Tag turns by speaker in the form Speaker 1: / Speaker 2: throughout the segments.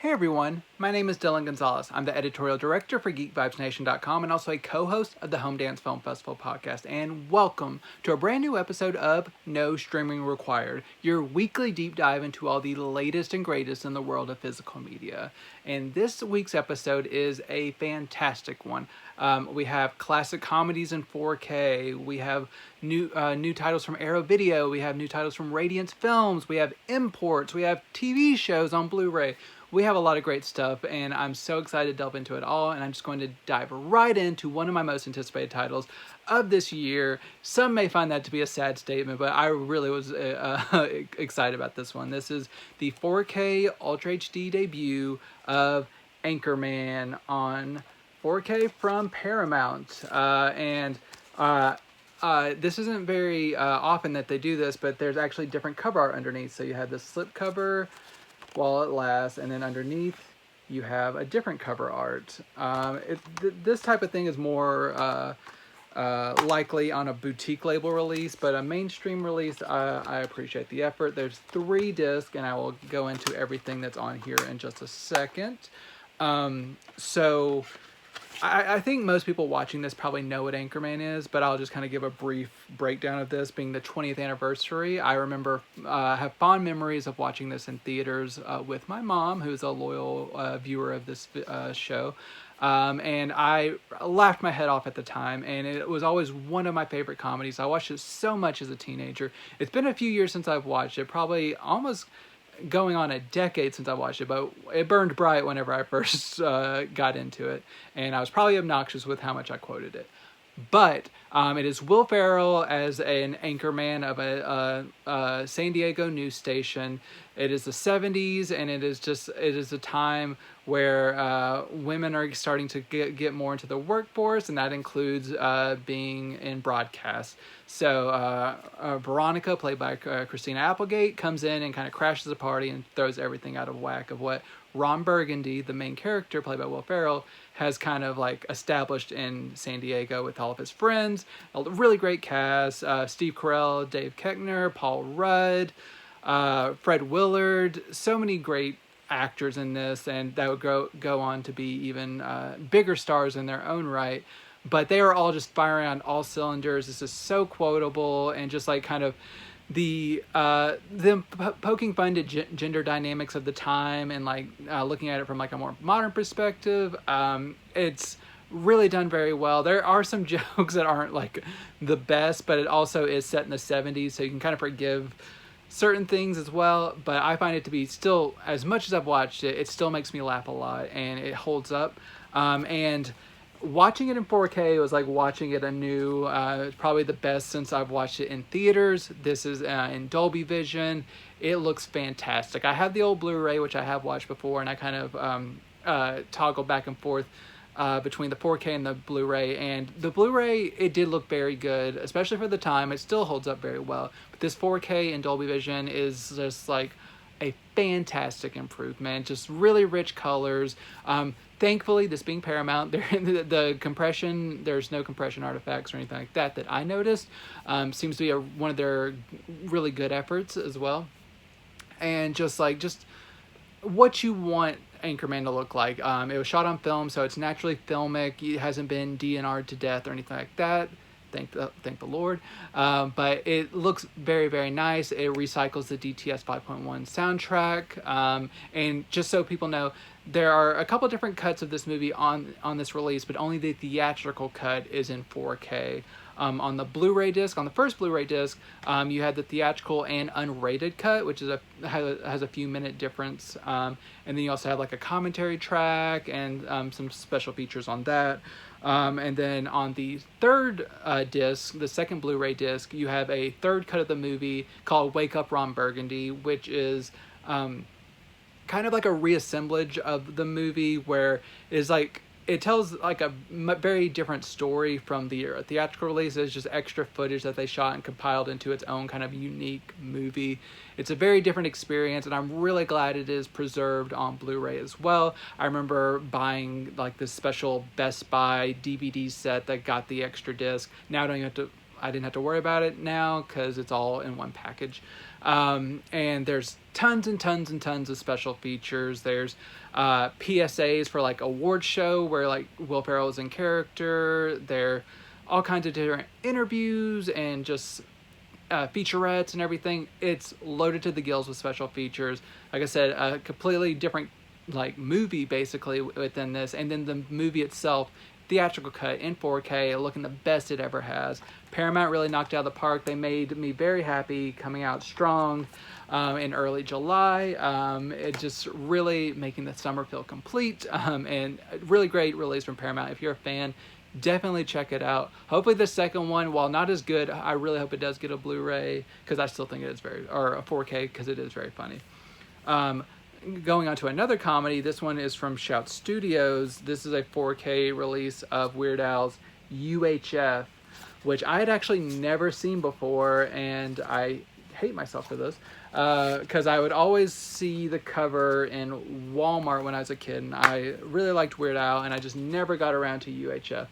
Speaker 1: Hey everyone, my name is Dillon Gonzalez. I'm the editorial director for GeekVibesNation.com and also a co-host of the Home Dance Film Festival podcast. And welcome to a brand new episode of No Streaming Required, your weekly deep dive into all the latest and greatest in the world of physical media. And this week's episode is a fantastic one. We have classic comedies in 4K. We have new titles from Arrow Video. We have new titles from Radiance Films. We have imports. We have TV shows on Blu-ray. We have a lot of great stuff, and I'm so excited to delve into it all, and I'm just going to dive right into one of my most anticipated titles of this year. Some may find that to be a sad statement, but I really was excited about this one. This is the 4K Ultra HD debut of Anchorman on 4K from Paramount, this isn't very often that they do this, but there's actually different cover art underneath. So you have the slip cover, While It Lasts, and then underneath you have a different cover art. This type of thing is more likely on a boutique label release, but a mainstream release, I appreciate the effort. There's 3 discs, and I will go into everything that's on here in just a second. I think most people watching this probably know what Anchorman is, but I'll just kind of give a brief breakdown of this. Being the 20th anniversary, I remember have fond memories of watching this in theaters with my mom, who's a loyal viewer of this show. And I laughed my head off at the time, and it was always one of my favorite comedies. I watched it so much as a teenager. It's been a few years since I've watched it, probably almost going on a decade since I watched it, but it burned bright whenever I first got into it, and I was probably obnoxious with how much I quoted it. But it is Will Ferrell as an anchorman of a San Diego news station. It is the 70s, and it is a time where women are starting to get more into the workforce, and that includes being in broadcast. So Veronica, played by Christina Applegate, comes in and kind of crashes the party and throws everything out of whack of what Ron Burgundy, the main character played by Will Ferrell, has kind of like established in San Diego with all of his friends. A really great cast: Steve Carell, Dave Koechner, Paul Rudd, Fred Willard. So many great actors in this, and that would go on to be even bigger stars in their own right. But they are all just firing on all cylinders. This is so quotable, and just like kind of them poking fun to gender dynamics of the time, and like looking at it from like a more modern perspective. It's really done very well. There are some jokes that aren't like the best, but it also is set in the 70s, so you can kind of forgive certain things as well. But I find it to be still, as much as I've watched it, it still makes me laugh a lot, and it holds up. And watching it in 4K was like watching it anew. It's probably the best since I've watched it in theaters. This is in Dolby Vision. It looks fantastic. I have the old Blu-ray, which I have watched before, and I kind of toggle back and forth between the 4K and the Blu-ray. And the Blu-ray, it did look very good, especially for the time. It still holds up very well. But this 4K in Dolby Vision is just like a fantastic improvement. Just really rich colors. Thankfully, this being Paramount, the compression, there's no compression artifacts or anything like that I noticed. Seems to be one of their really good efforts as well. And just what you want Anchorman to look like. It was shot on film, so it's naturally filmic. It hasn't been DNR'd to death or anything like that. Thank the Lord. But it looks very, very nice. It recycles the DTS 5.1 soundtrack. And just so people know, there are a couple different cuts of this movie on this release, but only the theatrical cut is in 4K. On the Blu-ray disc, on the first Blu-ray disc, you had the theatrical and unrated cut, which is has a few minute difference. And then you also have like a commentary track and some special features on that. And then on the third disc, the second Blu-ray disc, you have a third cut of the movie called Wake Up Ron Burgundy, which is kind of like a reassemblage of the movie, where it's like it tells like a very different story from the theatrical release. It's just extra footage that they shot and compiled into its own kind of unique movie. It's a very different experience, and I'm really glad it is preserved on Blu-ray as well. I remember buying like this special Best Buy DVD set that got the extra disc. Now I don't even have to I didn't have to worry about it now because it's all in one package. And there's tons and tons and tons of special features. There's PSAs for like award show where like Will Ferrell is in character. There all kinds of different interviews and just featurettes and everything. It's loaded to the gills with special features. Like I said, a completely different like movie basically within this, and then the movie itself, theatrical cut in 4K, looking the best it ever has. Paramount really knocked it out of the park. They made me very happy, coming out strong in early July. It just really making the summer feel complete, and a really great release from Paramount. If you're a fan, definitely check it out. Hopefully the second one, while not as good, I really hope it does get a Blu-ray, because I still think it is or a 4K, because it is very funny. Going on to another comedy, this one is from Shout Studios. This is a 4K release of Weird Al's UHF, which I had actually never seen before, and I hate myself for this, because I would always see the cover in Walmart when I was a kid, and I really liked Weird Al, and I just never got around to UHF.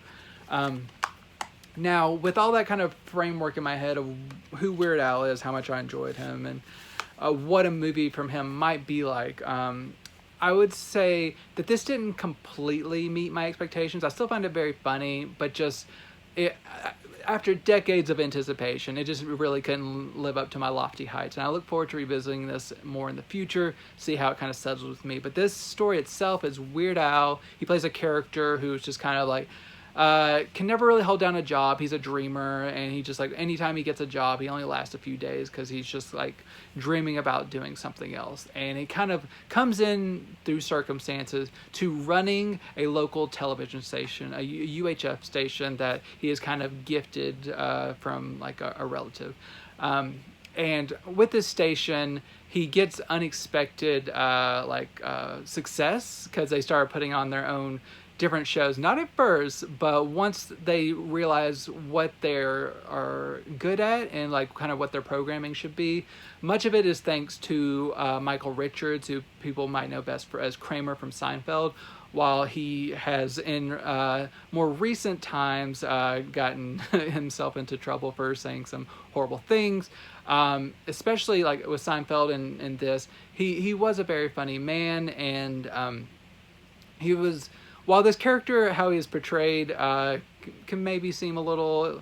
Speaker 1: Now, with all that kind of framework in my head of who Weird Al is, how much I enjoyed him, and what a movie from him might be like, I would say that this didn't completely meet my expectations. I still find it very funny, but just after decades of anticipation, it just really couldn't live up to my lofty heights. And I look forward to revisiting this more in the future, see how it kind of settles with me. But this story itself is Weird Al. He plays a character who's just kind of like, can never really hold down a job. He's a dreamer, and he just like, anytime he gets a job, he only lasts a few days because he's just like dreaming about doing something else. And he kind of comes in through circumstances to running a local television station, a UHF station that he is kind of gifted from like a relative. And with this station, he gets unexpected success because they started putting on their own different shows, not at first, but once they realize what they are good at and like kind of what their programming should be. Much of it is thanks to Michael Richards, who people might know best as Kramer from Seinfeld, while he has in more recent times gotten himself into trouble for saying some horrible things, especially like with Seinfeld and this. He was a very funny man, and he was, while this character, how he is portrayed, can maybe seem a little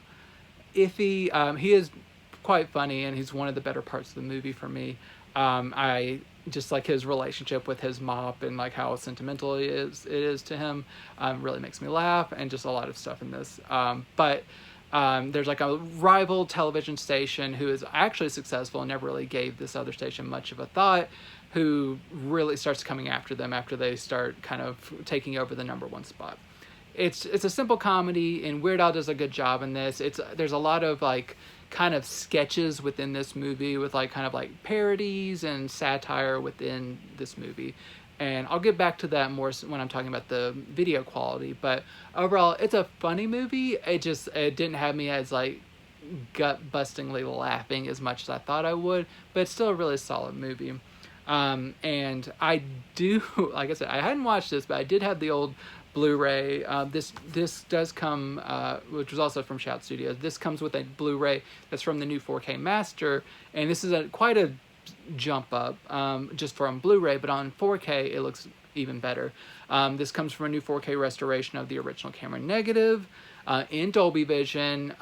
Speaker 1: iffy, he is quite funny, and he's one of the better parts of the movie for me. I just like his relationship with his mop and like how sentimental it is to him. Really makes me laugh, and just a lot of stuff in this. But there's like a rival television station who is actually successful and never really gave this other station much of a thought, who really starts coming after them after they start kind of taking over the #1 spot. It's a simple comedy, and Weird Al does a good job in this. There's a lot of like kind of sketches within this movie with like kind of like parodies and satire within this movie. And I'll get back to that more when I'm talking about the video quality. But overall, it's a funny movie. It didn't have me as like gut-bustingly laughing as much as I thought I would, but it's still a really solid movie. And I do, like I said, I hadn't watched this, but I did have the old Blu-ray. This does come, which was also from Shout Studios. This comes with a Blu-ray that's from the new 4K Master, and this is quite a jump up, just from Blu-ray, but on 4K it looks even better. This comes from a new 4K restoration of the original camera negative, in Dolby Vision.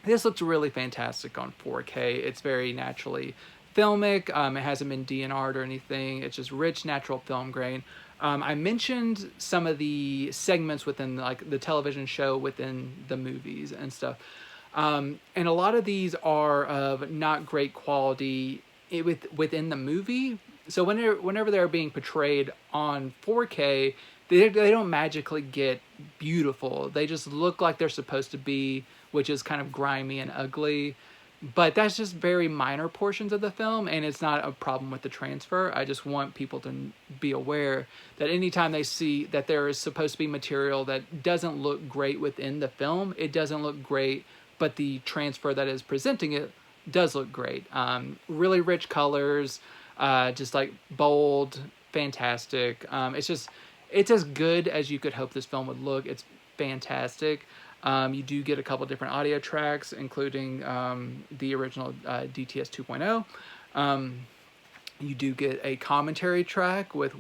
Speaker 1: This looks really fantastic on 4K. It's very naturally filmic. It hasn't been DNR'd or anything. It's just rich, natural film grain. I mentioned some of the segments within like the television show within the movies and stuff. And a lot of these are of not great quality within the movie. So whenever they're being portrayed on 4K, they don't magically get beautiful. They just look like they're supposed to be, which is kind of grimy and ugly. But that's just very minor portions of the film, and it's not a problem with the transfer. I just want people to be aware that anytime they see that there is supposed to be material that doesn't look great within the film, it doesn't look great, but the transfer that is presenting it does look great. Really rich colors, just like bold, fantastic. It's as good as you could hope this film would look. It's fantastic. You do get a couple different audio tracks, including the original DTS 2.0. You do get a commentary track with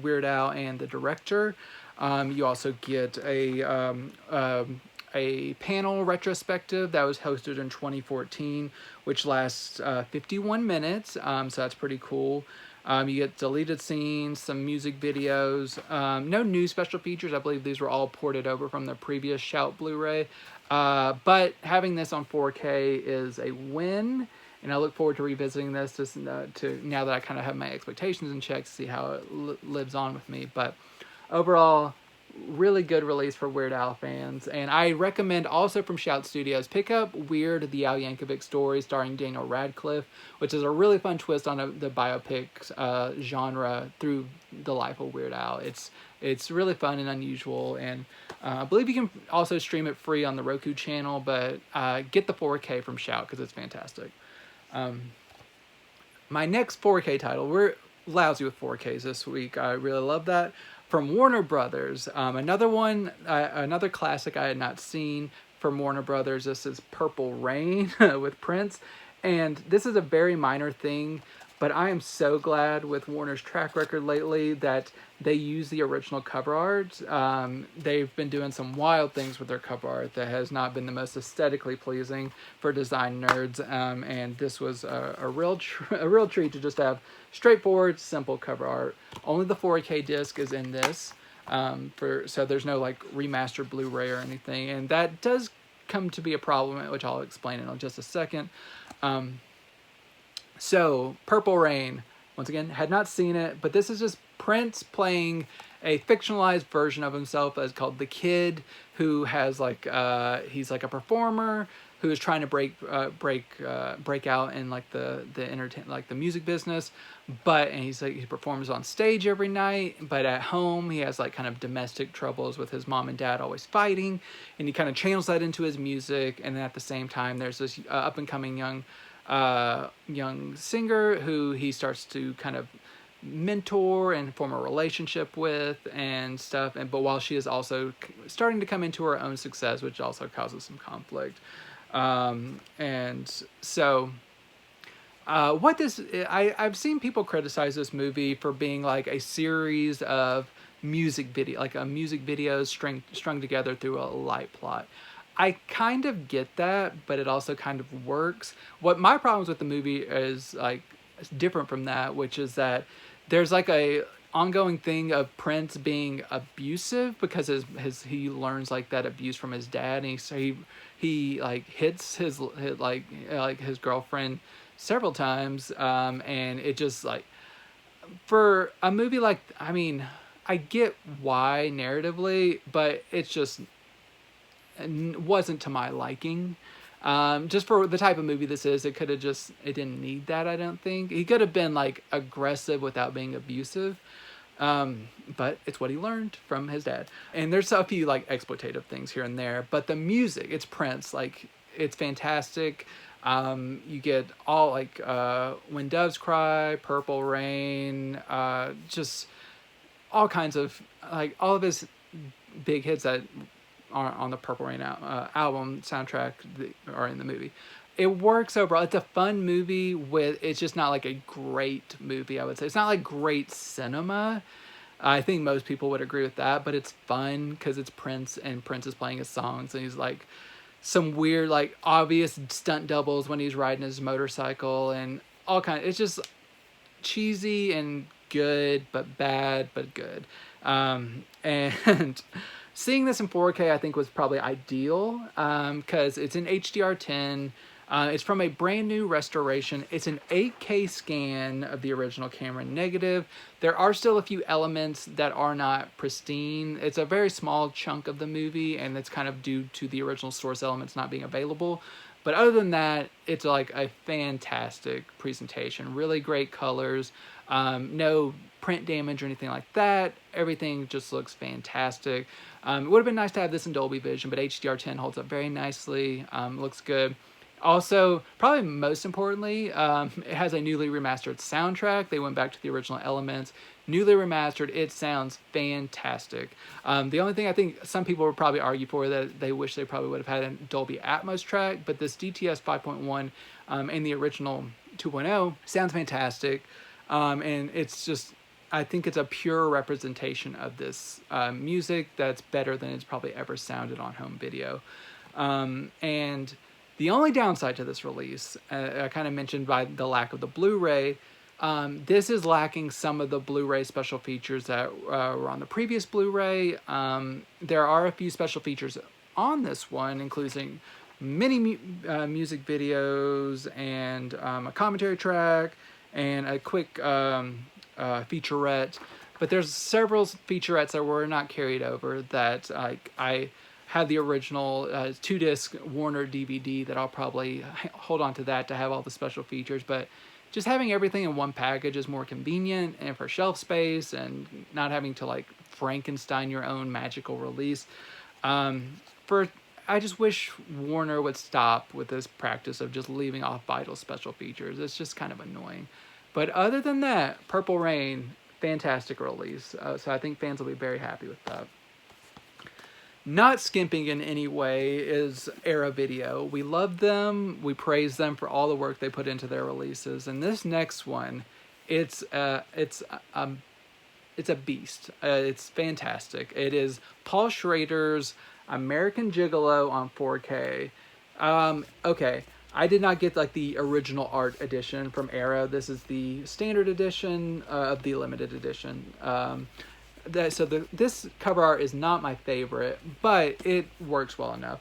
Speaker 1: Weird Al and the director. You also get a panel retrospective that was hosted in 2014, which lasts 51 minutes, so that's pretty cool. You get deleted scenes, some music videos, no new special features. I believe these were all ported over from the previous Shout Blu-ray. But having this on 4K is a win, and I look forward to revisiting this just to now that I kind of have my expectations in check to see how it lives on with me. But overall, really good release for Weird Al fans, and I recommend also from Shout Studios, pick up Weird, the Al Yankovic story starring Daniel Radcliffe, which is a really fun twist on the biopic genre through the life of Weird Al. It's really fun and unusual, and I believe you can also stream it free on the Roku channel, but get the 4K from Shout because it's fantastic. My next 4K title, we're lousy with 4Ks this week. I really love that. From Warner Brothers, another one, another classic I had not seen from Warner Brothers. This is Purple Rain with Prince, and this is a very minor thing, but I am so glad with Warner's track record lately that they use the original cover art. They've been doing some wild things with their cover art that has not been the most aesthetically pleasing for design nerds, and this was a real treat to just have straightforward, simple cover art. Only the 4K disc is in this, so there's no like remastered Blu-ray or anything, and that does come to be a problem, which I'll explain in just a second. So Purple Rain, once again, had not seen it, but this is just Prince playing a fictionalized version of himself as called The Kid, who has like he's like a performer who is trying to break out in like the music business, and he performs on stage every night, but at home he has like kind of domestic troubles with his mom and dad always fighting, and he kind of channels that into his music. And then at the same time there's this up and coming young singer who he starts to kind of mentor and form a relationship with and stuff, but while she is also starting to come into her own success, which also causes some conflict. And so I've seen people criticize this movie for being like a series of music videos strung together through a light plot. I kind of get that, but it also kind of works. What my problems with the movie is like different from that, which is that there's like a ongoing thing of Prince being abusive because he learns like that abuse from his dad, and he like hits his girlfriend several times, and it just like, for a movie like, I mean, I get why narratively, but it's just wasn't to my liking. Just for the type of movie this is, it didn't need that, I don't think. He could have been like aggressive without being abusive. But it's what he learned from his dad. And there's a few like exploitative things here and there, but the music, it's Prince, like it's fantastic. You get all like When Doves Cry, Purple Rain, just all kinds of like all of his big hits that are on the Purple Rain album soundtrack that are in the movie. It works overall. It's a fun movie it's just not like a great movie, I would say. It's not like great cinema. I think most people would agree with that, but it's fun because it's Prince, and Prince is playing his songs, and he's like some weird, like obvious stunt doubles when he's riding his motorcycle and all kinds. It's just cheesy and good, but bad, but good. And seeing this in 4K, I think, was probably ideal because it's in HDR10. It's from a brand new restoration. It's an 8K scan of the original camera negative. There are still a few elements that are not pristine. It's a very small chunk of the movie, and it's kind of due to the original source elements not being available. But other than that, it's like a fantastic presentation. Really great colors. No print damage or anything like that. Everything just looks fantastic. It would have been nice to have this in Dolby Vision, but HDR10 holds up very nicely. Looks good. Also, probably most importantly, it has a newly remastered soundtrack. They went back to the original elements. Newly remastered, it sounds fantastic. The only thing I think some people would probably argue for that they wish they probably would have had a Dolby Atmos track, but this DTS 5.1 and the original 2.0 sounds fantastic. And it's just, I think it's a pure representation of this music that's better than it's probably ever sounded on home video. And the only downside to this release, I kind of mentioned by the lack of the Blu-ray, this is lacking some of the Blu-ray special features that were on the previous Blu-ray. There are a few special features on this one, including many music videos and a commentary track and a quick featurette. But there's several featurettes that were not carried over that I had the original 2-disc Warner DVD that I'll probably hold on to that to have all the special features. But just having everything in one package is more convenient and for shelf space and not having to like Frankenstein your own magical release. I just wish Warner would stop with this practice of just leaving off vital special features. It's just kind of annoying. But other than that, Purple Rain, fantastic release. So I think fans will be very happy with that. Not skimping in any way is Era Video. We love them. We praise them for all the work they put into their releases. And this next one, it's a beast. It's fantastic. It is Paul Schrader's American Gigolo on 4K. Okay, I did not get like the original art edition from Era. This is the standard edition of the limited edition. This cover art is not my favorite, but it works well enough.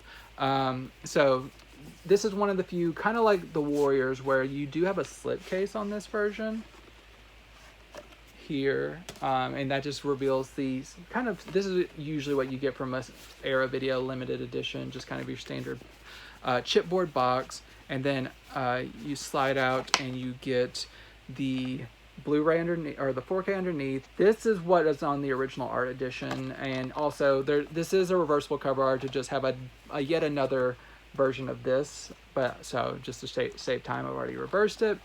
Speaker 1: So this is one of the few, kind of like the Warriors, where you do have a slipcase on this version here, and that just reveals these kind of, this is usually what you get from a Era Video limited edition, just kind of your standard chipboard box, and then you slide out and you get the Blu-ray underneath, or the 4K underneath. This is what is on the original art edition, and also this is a reversible cover art to just have a yet another version of this. But so just to save time, I've already reversed it.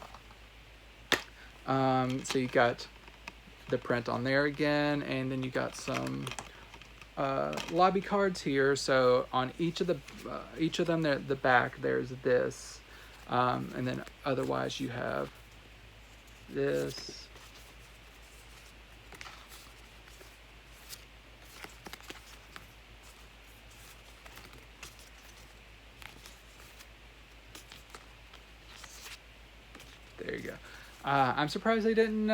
Speaker 1: So you got the print on there again, and then you got some lobby cards here. So on each of them, the back there's this, and then otherwise you have this. There you go. I'm surprised they didn't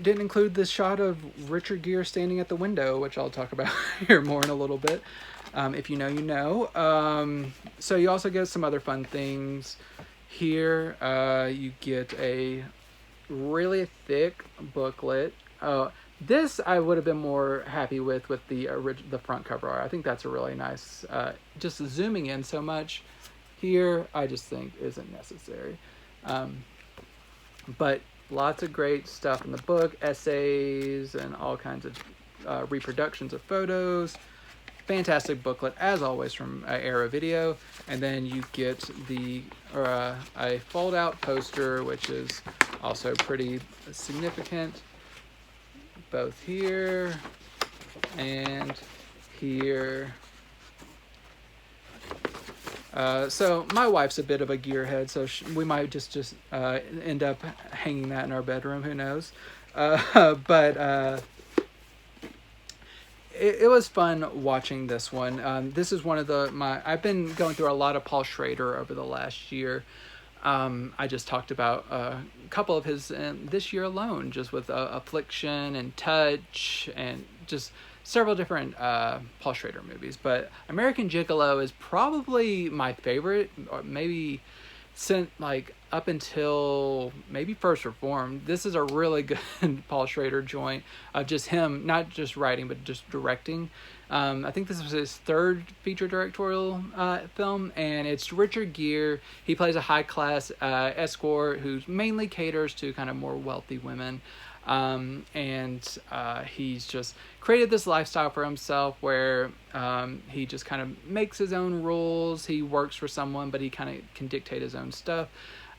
Speaker 1: include this shot of Richard Gere standing at the window, which I'll talk about here more in a little bit. If you know, you know. So you also get some other fun things here. You get a really thick booklet. This I would have been more happy with the front cover art. I think that's a really nice, just zooming in so much here, I just think isn't necessary. But lots of great stuff in the book, essays and all kinds of reproductions of photos. Fantastic booklet as always from Era Video, and then you get a fold-out poster, which is also pretty significant, both here and here. So my wife's a bit of a gearhead, so we might just end up hanging that in our bedroom. Who knows? But it was fun watching this one. This is one of I've been going through a lot of Paul Schrader over the last year. I just talked about a couple of his this year alone, just with Affliction and Touch and just several different Paul Schrader movies. But American Gigolo is probably my favorite, or maybe since up until maybe First Reformed. This is a really good Paul Schrader joint of just him, not just writing, but just directing. I think this was his third feature directorial film, and it's Richard Gere. He plays a high-class escort who mainly caters to kind of more wealthy women. He's just created this lifestyle for himself where he just kind of makes his own rules. He works for someone, but he kind of can dictate his own stuff.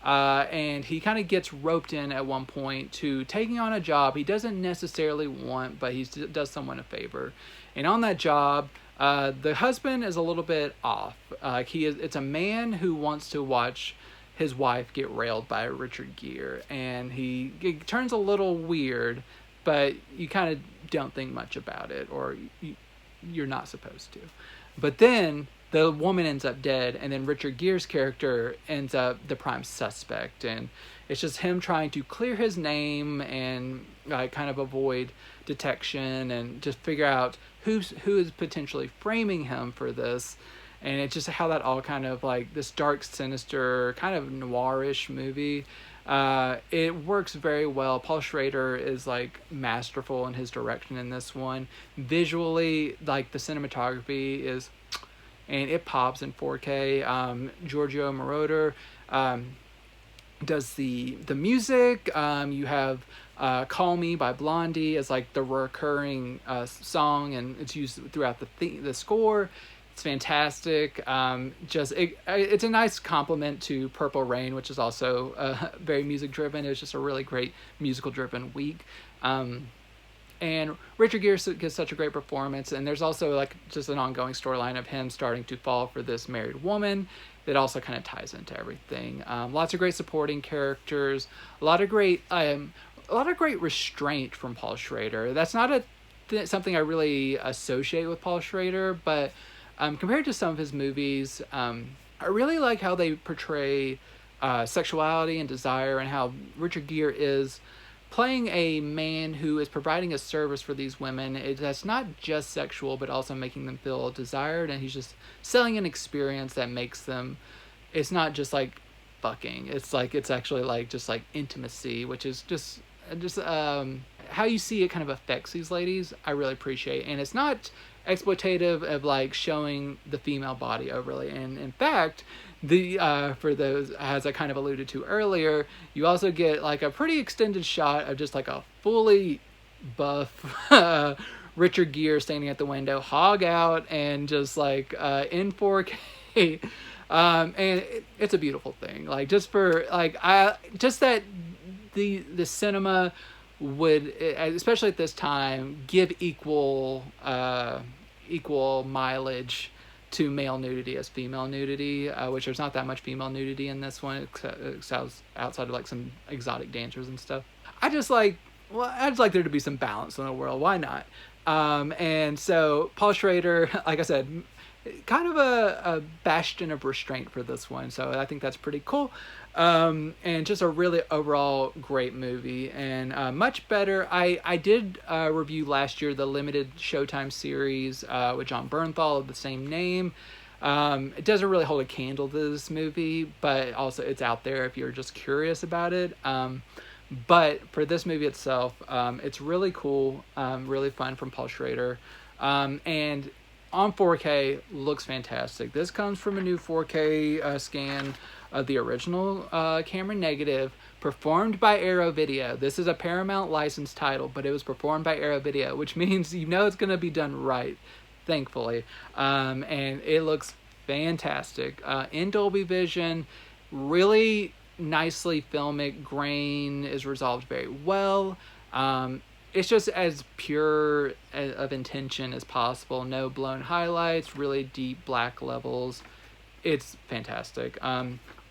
Speaker 1: And he kind of gets roped in at one point to taking on a job he doesn't necessarily want, but he does someone a favor. And on that job, the husband is a little bit off. It's a man who wants to watch his wife get railed by Richard Gere, and he turns a little weird, but you kind of don't think much about it, or you're not supposed to. But then the woman ends up dead, and then Richard Gere's character ends up the prime suspect, and it's just him trying to clear his name and kind of avoid detection and just figure out who is potentially framing him for this. And it's just how that all kind of like this dark, sinister, kind of noirish movie. It works very well. Paul Schrader is like masterful in his direction in this one. Visually, like the cinematography is, and it pops in 4K. Giorgio Moroder does the music. You have "Call Me" by Blondie as like the recurring song, and it's used throughout the score. It's fantastic. It's a nice compliment to Purple Rain, which is also very music driven. It was just a really great musical driven week. And Richard Gere gives such a great performance, and there's also like just an ongoing storyline of him starting to fall for this married woman that also kind of ties into everything. Lots of great supporting characters, a lot of great restraint from Paul Schrader. That's not something I really associate with Paul Schrader, but compared to some of his movies, I really like how they portray sexuality and desire, and how Richard Gere is playing a man who is providing a service for these women. That's not just sexual, but also making them feel desired, and he's just selling an experience that makes them, it's not just like fucking, it's actually like just like intimacy, which is just how you see it kind of affects these ladies. I really appreciate, and it's not exploitative of like showing the female body overly. And in fact, for those, as I kind of alluded to earlier, you also get like a pretty extended shot of just like a fully buff Richard Gere standing at the window, hog out, and just like in 4K. And it's a beautiful thing. Like just for like just that the cinema would, especially at this time, give equal mileage to male nudity as female nudity, which there's not that much female nudity in this one, outside of like some exotic dancers and stuff. I'd just like there to be some balance in the world. Why not? And so Paul Schrader, like I said, kind of a bastion of restraint for this one. So I think that's pretty cool. And just a really overall great movie, and much better. I did review last year the limited Showtime series with John Bernthal of the same name. It doesn't really hold a candle to this movie, but also it's out there if you're just curious about it. But for this movie itself, it's really cool, really fun from Paul Schrader, and on 4K looks fantastic. This comes from a new 4K scan of the original camera negative, performed by Arrow Video. This is a Paramount licensed title, but it was performed by Arrow Video, which means you know it's going to be done right, thankfully. And it looks fantastic. In Dolby Vision, really nicely filmic, grain is resolved very well. It's just as pure of intention as possible. No blown highlights, really deep black levels. It's fantastic.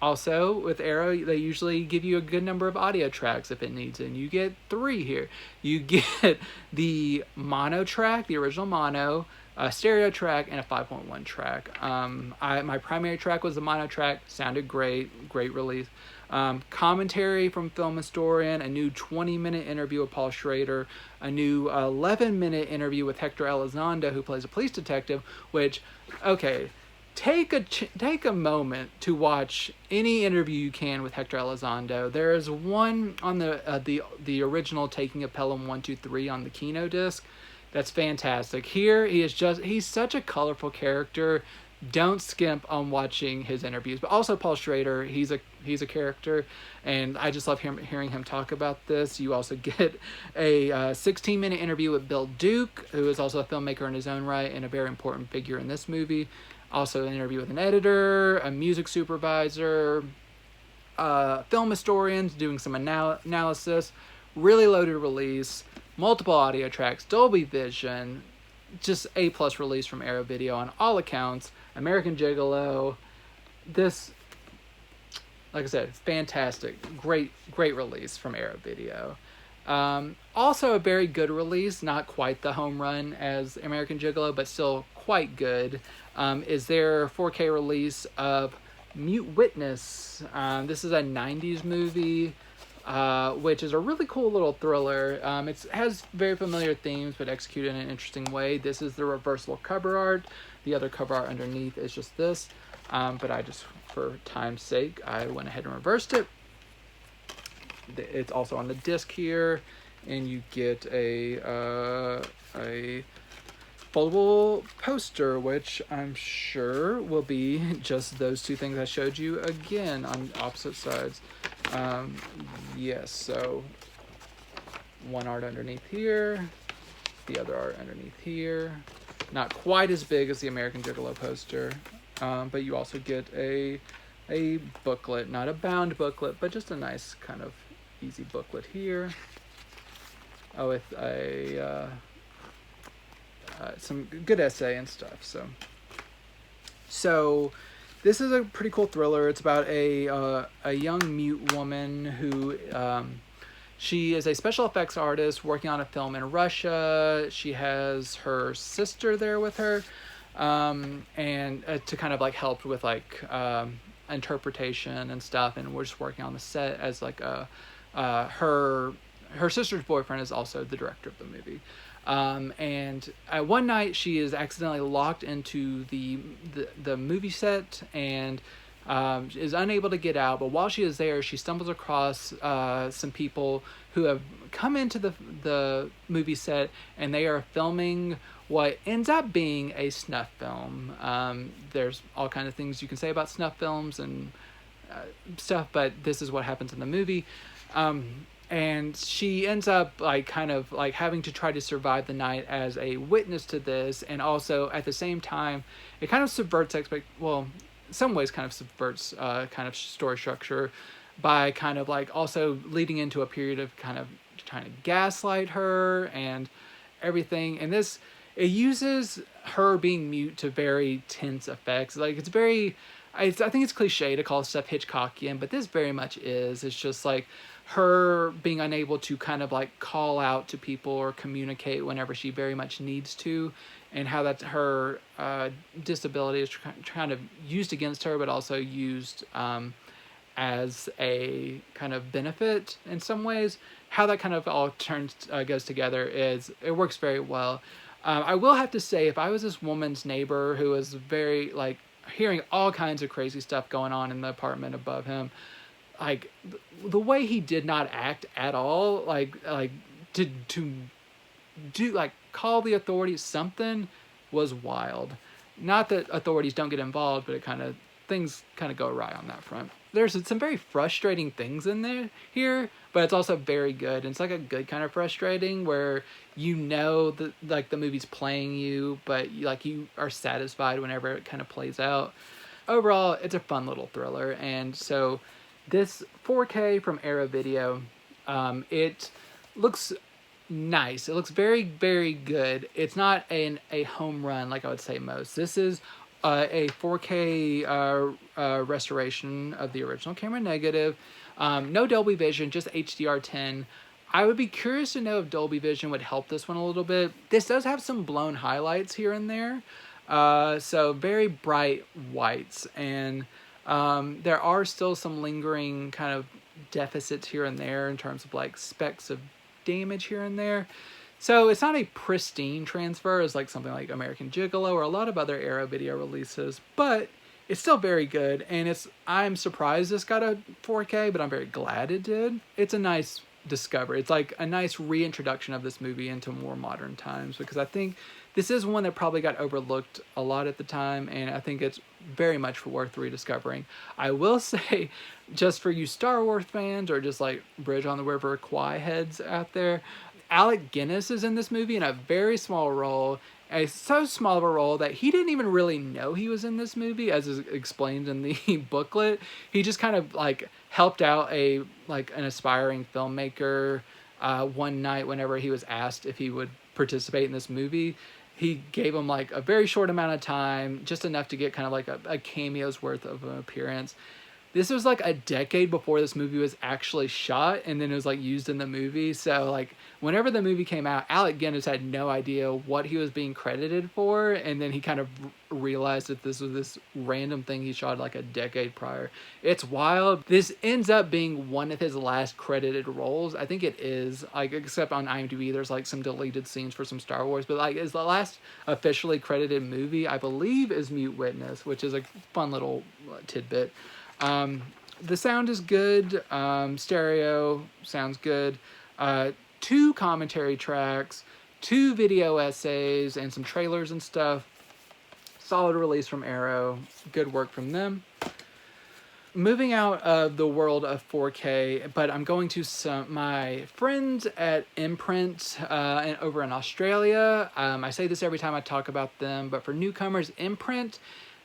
Speaker 1: Also, with Arrow, they usually give you a good number of audio tracks if it needs it, and you get 3 here. You get the mono track, the original mono, a stereo track, and a 5.1 track. My primary track was the mono track. Sounded great release. Commentary from film historian, a new 20-minute interview with Paul Schrader, a new 11-minute interview with Hector Elizondo, who plays a police detective, which, okay, take a moment to watch any interview you can with Hector Elizondo. There is one on the original Taking of Pelham 123 on the Kino disc. That's fantastic. Here he's such a colorful character don't skimp on watching his interviews. But also Paul Schrader, he's a character, and I just love hearing him talk about this. You also get a 16-minute interview with Bill Duke, who is also a filmmaker in his own right and a very important figure in this movie. Also an interview with an editor, a music supervisor, film historians doing some analysis. Really loaded release, multiple audio tracks, Dolby Vision, just A+ release from Arrow Video on all accounts. American Gigolo. This, like I said, fantastic. Great release from Arrow Video. Also a very good release, not quite the home run as American Gigolo, but still quite good, is their 4K release of Mute Witness. This is a 90s movie, which is a really cool little thriller. It has very familiar themes, but executed in an interesting way. This is the reversible cover art. The other cover art underneath is just this. But I just, for time's sake, I went ahead and reversed it. It's also on the disc here, and you get a foldable poster, which I'm sure will be just those two things I showed you again on opposite sides. Yes, so one art underneath here, the other art underneath here. Not quite as big as the American Gigolo poster, but you also get a booklet, not a bound booklet, but just a nice kind of easy booklet here. With some good essay and stuff. So this is a pretty cool thriller. It's about a young mute woman who she is a special effects artist working on a film in Russia. She has her sister there with her, and to kind of like help with like interpretation and stuff. And we're just working on the set as like her sister's boyfriend is also the director of the movie. And one night she is accidentally locked into the movie set and is unable to get out. But while she is there, she stumbles across some people who have come into the movie set, and they are filming what ends up being a snuff film. There's all kinds of things you can say about snuff films and stuff, but this is what happens in the movie. And she ends up like kind of like having to try to survive the night as a witness to this, and also at the same time it kind of subverts in some ways kind of subverts kind of story structure by kind of like also leading into a period of kind of trying to gaslight her and everything. And this, it uses her being mute to very tense effects. Like it's very, I think it's cliche to call stuff Hitchcockian, but this very much is. It's just like her being unable to kind of like call out to people or communicate whenever she very much needs to, and how that her disability is kind of used against her, but also used as a kind of benefit in some ways. How that kind of all goes together is, it works very well. I will have to say, if I was this woman's neighbor who was very like hearing all kinds of crazy stuff going on in the apartment above him, like the way he did not act at all, like to do like call the authorities, something was wild. Not that authorities don't get involved, but things kind of go awry on that front. There's some very frustrating things in here, but it's also very good. And it's like a good kind of frustrating where you know that like the movie's playing you, but you are satisfied whenever it kind of plays out. Overall, it's a fun little thriller. And so this 4K from Arrow Video, it looks nice. It looks very, very good. It's not a home run like I would say most. This is a 4K restoration of the original camera negative. No Dolby Vision, just HDR10. I would be curious to know if Dolby Vision would help this one a little bit. This does have some blown highlights here and there. So very bright whites, and there are still some lingering kind of deficits here and there in terms of like specks of damage here and there. So it's not a pristine transfer as like something like American Gigolo or a lot of other Arrow Video releases, but it's still very good. And I'm surprised this got a 4K, but I'm very glad it did. It's a nice discovery. It's like a nice reintroduction of this movie into more modern times, because I think this is one that probably got overlooked a lot at the time, and I think it's very much worth rediscovering. I will say, just for you Star Wars fans or just like Bridge on the River Kwai heads out there, Alec Guinness is in this movie in a very small role. So small of a role that he didn't even really know he was in this movie, as is explained in the booklet. He just kind of like helped out an aspiring filmmaker one night whenever he was asked if he would participate in this movie. He gave him like a very short amount of time, just enough to get kind of like a cameo's worth of an appearance. This was like a decade before this movie was actually shot, and then it was like used in the movie. So like whenever the movie came out, Alec Guinness had no idea what he was being credited for, and then he kind of realized that this was this random thing he shot like a decade prior. It's wild. This ends up being one of his last credited roles. I think it is, like, except on IMDb there's like some deleted scenes for some Star Wars, but like is the last officially credited movie, I believe, is Mute Witness, which is a fun little tidbit. The sound is good. Stereo sounds good. 2 commentary tracks, 2 video essays, and some trailers and stuff. Solid release from Arrow. Good work from them. Moving out of the world of 4K, but I'm going to my friends at Imprint over in Australia. I say this every time I talk about them, but for newcomers, Imprint,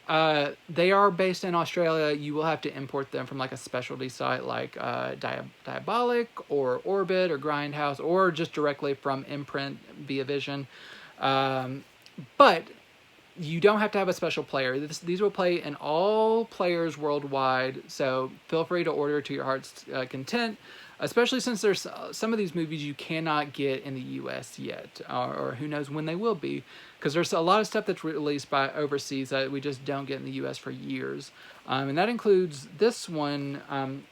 Speaker 1: they are based in Australia. You will have to import them from like a specialty site like Diabolic or Orbit or Grindhouse, or just directly from Imprint via Vision. But you don't have to have a special player. These will play in all players worldwide, so feel free to order to your heart's content, especially since there's some of these movies you cannot get in the US yet, or who knows when they will be, because there's a lot of stuff that's released by overseas that we just don't get in the US for years. And that includes this one,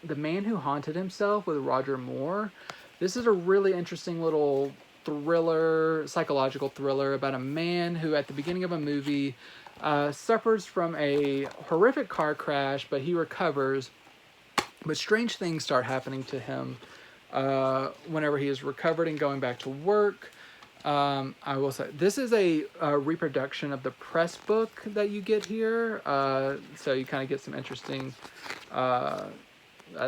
Speaker 1: The Man Who Haunted Himself with Roger Moore. This is a really interesting little thriller, psychological thriller about a man who at the beginning of a movie suffers from a horrific car crash, but he recovers. But strange things start happening to him whenever he is recovered and going back to work. I will say, this is a reproduction of the press book that you get here. So you kind of get some interesting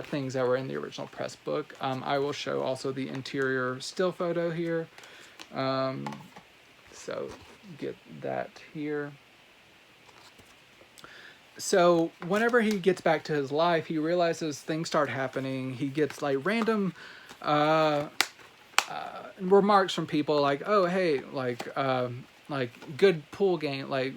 Speaker 1: things that were in the original press book. I will show also the interior still photo here. So get that here. So whenever he gets back to his life, he realizes things start happening. He gets like random remarks from people like, "Oh, hey, like good pool game, like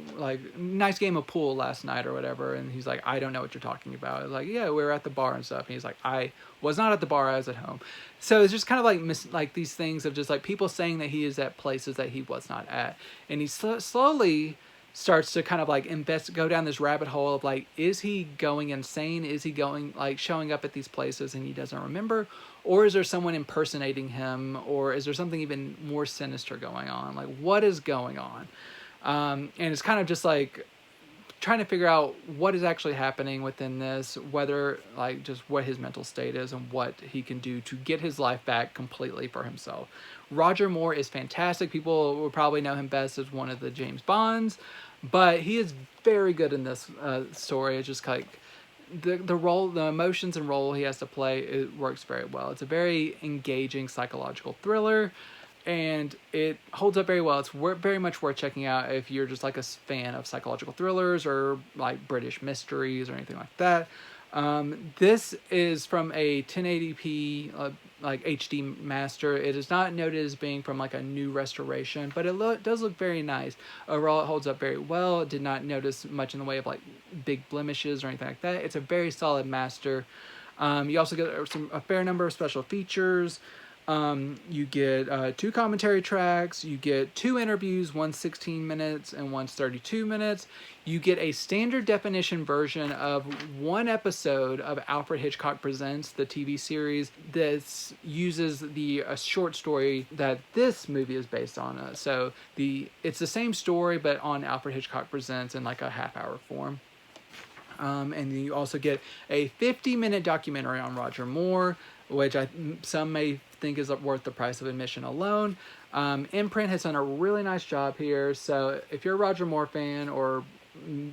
Speaker 1: nice game of pool last night," or whatever. And he's like, "I don't know what you're talking about." Like, "Yeah, we were at the bar and stuff." And he's like, "I was not at the bar, I was at home." So it's just kind of like these things of just like people saying that he is at places that he was not at. And he slowly starts to kind of like go down this rabbit hole of like, is he going insane? Is he going like showing up at these places and he doesn't remember? Or is there someone impersonating him? Or is there something even more sinister going on? Like, what is going on? And it's kind of just like trying to figure out what is actually happening within this, whether like just what his mental state is and what he can do to get his life back completely for himself. Roger Moore is fantastic. People will probably know him best as one of the James Bonds, but he is very good in this story. It's just like the role, the emotions and role he has to play, it works very well. It's a very engaging psychological thriller, and it holds up very well. It's very much worth checking out if you're just like a fan of psychological thrillers or like British mysteries or anything like that. This is from a 1080p like HD master. It is not noted as being from like a new restoration, but it does look very nice. Overall, it holds up very well. Did not notice much in the way of like big blemishes or anything like that. It's a very solid master. You also get a fair number of special features. You get 2 commentary tracks, you get 2 interviews, one's 16 minutes and one's 32 minutes. You get a standard definition version of 1 episode of Alfred Hitchcock Presents, the TV series. This uses the short story that this movie is based on. So it's the same story, but on Alfred Hitchcock Presents in like a half-hour form. And you also get a 50-minute documentary on Roger Moore, which some may think is worth the price of admission alone. Imprint has done a really nice job here. So if you're a Roger Moore fan or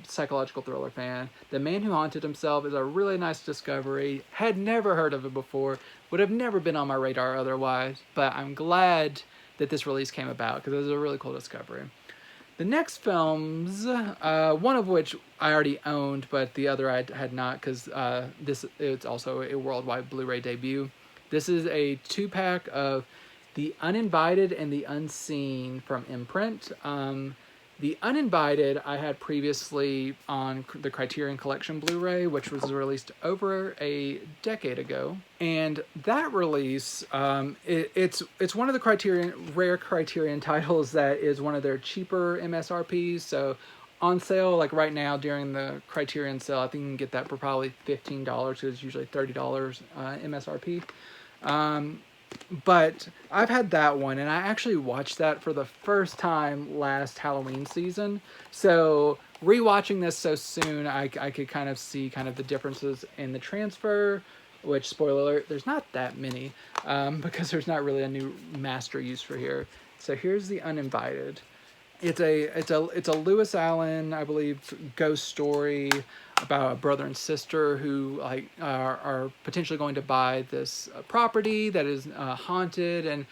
Speaker 1: psychological thriller fan, The Man Who Haunted Himself is a really nice discovery. Had never heard of it before, would have never been on my radar otherwise, but I'm glad that this release came about because it was a really cool discovery. The next films, one of which I already owned, but the other I had not because it's also a worldwide Blu-ray debut. This is a 2-pack of The Uninvited and The Unseen from Imprint. The Uninvited I had previously on the Criterion Collection Blu-ray, which was released over a decade ago. And that release, it's one of the rare Criterion titles that is one of their cheaper MSRPs. So on sale, like right now during the Criterion sale, I think you can get that for probably $15 because it's usually $30 MSRP. But I've had that one, and I actually watched that for the first time last Halloween season. So rewatching this so soon, I could kind of see kind of the differences in the transfer, which, spoiler alert, there's not that many because there's not really a new master use for here. So here's The Uninvited. It's a Lewis Allen, I believe, ghost story about a brother and sister who are potentially going to buy this property that is haunted, and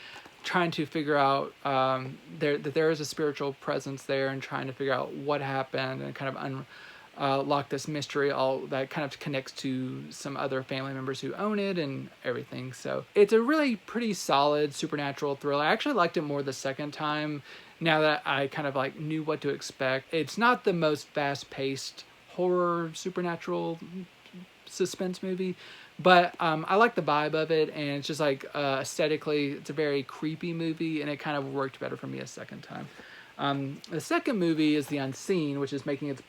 Speaker 1: trying to figure out that there is a spiritual presence there, and trying to figure out what happened and kind of unlock this mystery, all that kind of connects to some other family members who own it and everything. So it's a really pretty solid supernatural thriller. I actually liked it more the second time now that I kind of like knew what to expect. It's not the most fast-paced horror supernatural suspense movie, but I like the vibe of it, and it's just like aesthetically it's a very creepy movie, and it kind of worked better for me a second time. The second movie is The Unseen, which is making its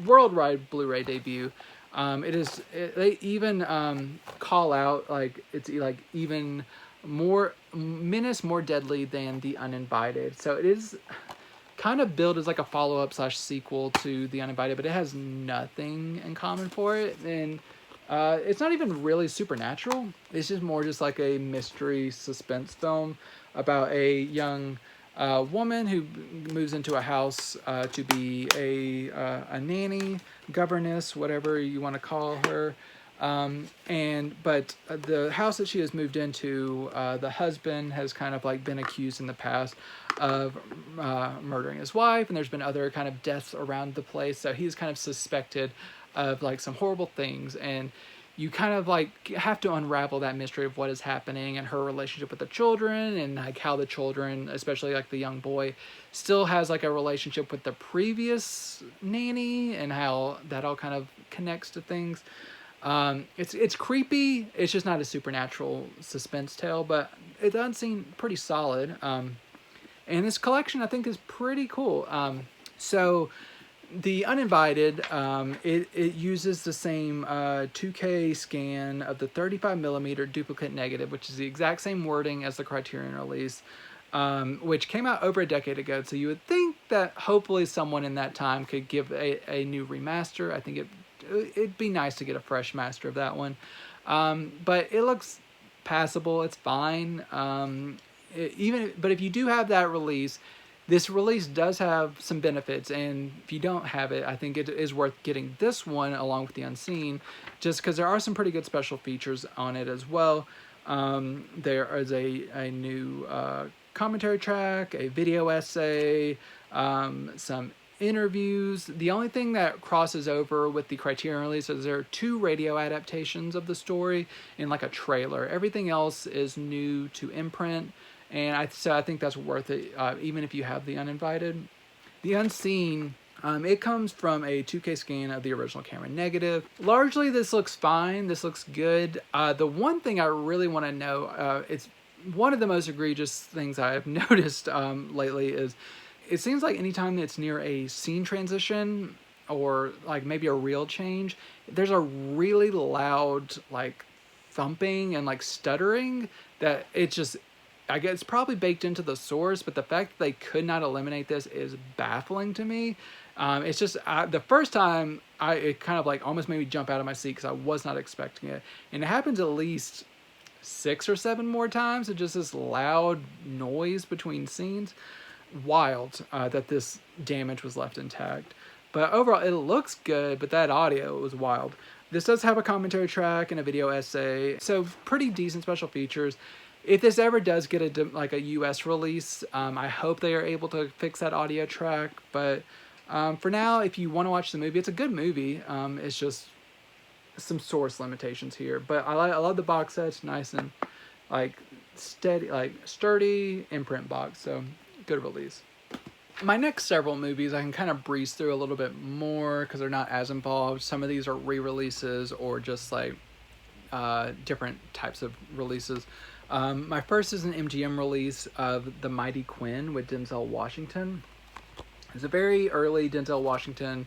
Speaker 1: worldwide Blu-ray debut. They even call out like it's like even more more deadly than The Uninvited. So it is kind of billed as like a follow-up / sequel to The Uninvited, but it has nothing in common for it. And it's not even really supernatural. It's just more just like a mystery suspense film about a young woman who moves into a house to be a nanny, governess, whatever you want to call her. But the house that she has moved into, the husband has kind of like been accused in the past of murdering his wife, and there's been other kind of deaths around the place, so he's kind of suspected of like some horrible things, and you kind of like have to unravel that mystery of what is happening and her relationship with the children, and like how the children, especially like the young boy, still has like a relationship with the previous nanny, and how that all kind of connects to things. It's creepy. It's just not a supernatural suspense tale, but it does seem pretty solid. And this collection I think is pretty cool. So The Uninvited, it uses the same 2K scan of the 35mm duplicate negative, which is the exact same wording as the Criterion release, which came out over a decade ago. So you would think that hopefully someone in that time could give a new remaster. I think it'd be nice to get a fresh master of that one. But it looks passable. It's fine. But if you do have that release, this release does have some benefits, and if you don't have it, I think it is worth getting this one along with The Unseen, just because there are some pretty good special features on it as well. There is a new commentary track, a video essay, some interviews. The only thing that crosses over with the Criterion release is there are 2 radio adaptations of the story in like a trailer. Everything else is new to Imprint, and I think that's worth it, even if you have The Uninvited. The Unseen, it comes from a 2K scan of the original camera negative. Largely, this looks fine. This looks good. The one thing I really want to know, it's one of the most egregious things I've noticed lately, is it seems like anytime it's near a scene transition or like maybe a reel change, there's a really loud like thumping and like stuttering that it's just, I guess it's probably baked into the source, but the fact that they could not eliminate this is baffling to me. It's just the first time it kind of like almost made me jump out of my seat because I was not expecting it, and it happens at least 6 or 7 more times. It's just this loud noise between scenes. Wild that this damage was left intact. But overall, it looks good, but that audio was wild. This does have a commentary track and a video essay, so pretty decent special features. If this ever does get a US release, I hope they are able to fix that audio track. But for now, if you want to watch the movie, it's a good movie. It's just some source limitations here. But I love the box set. It's nice and sturdy imprint box. So good release. My next several movies I can kind of breeze through a little bit more because they're not as involved. Some of these are re-releases or just different types of releases. My first is an MGM release of The Mighty Quinn with Denzel Washington. It's a very early Denzel Washington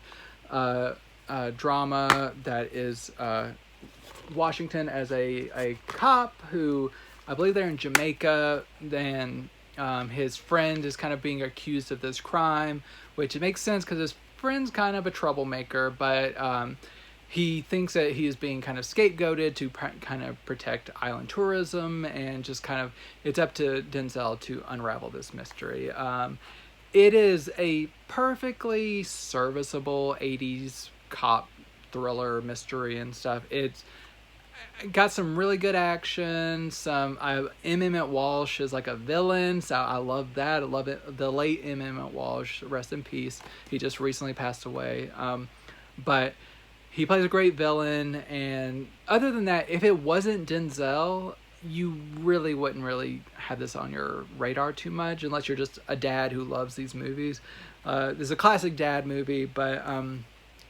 Speaker 1: drama that is Washington as a cop who, I believe they're in Jamaica, then his friend is kind of being accused of this crime, which it makes sense because his friend's kind of a troublemaker, but he thinks that he is being kind of scapegoated to kind of protect island tourism, and just kind of, it's up to Denzel to unravel this mystery. It is a perfectly serviceable 80s cop thriller mystery and stuff. It's got some really good action. Emmett Walsh is like a villain, so I love that. I love it. The late Emmett Walsh, rest in peace. He just recently passed away. But he plays a great villain, and other than that, if it wasn't Denzel, you really wouldn't have this on your radar too much, unless you're just a dad who loves these movies. This is a classic dad movie, but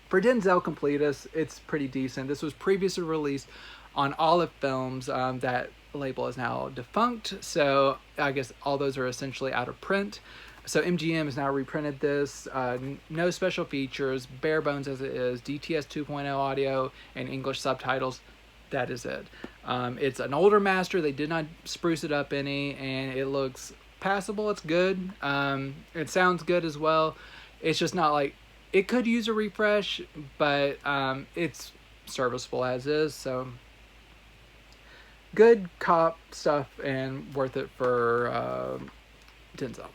Speaker 1: for Denzel Completus, it's pretty decent. This was previously released on Olive Films. That label is now defunct, so I guess all those are essentially out of print. So MGM has now reprinted this. No special features, bare bones as it is, DTS 2.0 audio and English subtitles. That is it. It's an older master. They did not spruce it up any, and it looks passable. It's good. It sounds good as well. It's just not like, it could use a refresh, but it's serviceable as is. So good cop stuff and worth it for Denzel.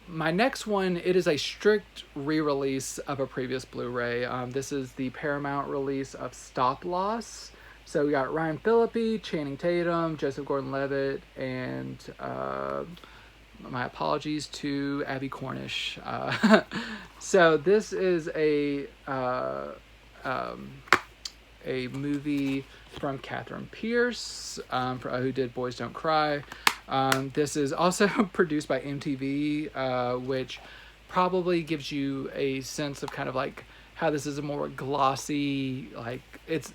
Speaker 1: My next one, it is a strict re-release of a previous Blu-ray. This is the Paramount release of Stop Loss. So we got Ryan Phillippe, Channing Tatum, Joseph Gordon-Levitt, and my apologies to Abby Cornish. So this is a movie from Catherine Pierce, who did Boys Don't Cry. This is also produced by MTV, which probably gives you a sense of kind of like how this is a more glossy, like it's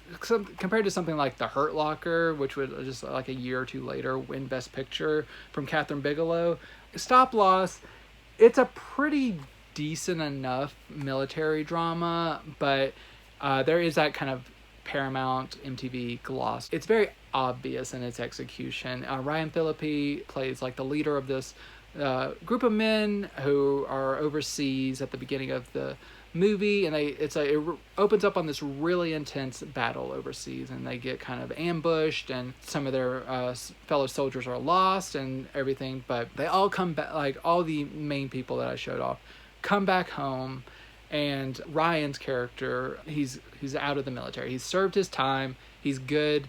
Speaker 1: compared to something like The Hurt Locker, which would just like a year or two later win Best Picture from Catherine Bigelow. Stop Loss, it's a pretty decent enough military drama, but there is that kind of Paramount MTV gloss. It's very obvious in its execution. Ryan Phillippe plays like the leader of this group of men who are overseas at the beginning of the movie, and it opens up on this really intense battle overseas, and they get kind of ambushed, and some of their fellow soldiers are lost and everything, but they all come back. Like all the main people that I showed off come back home, and Ryan's character, he's out of the military. He's served his time. He's good.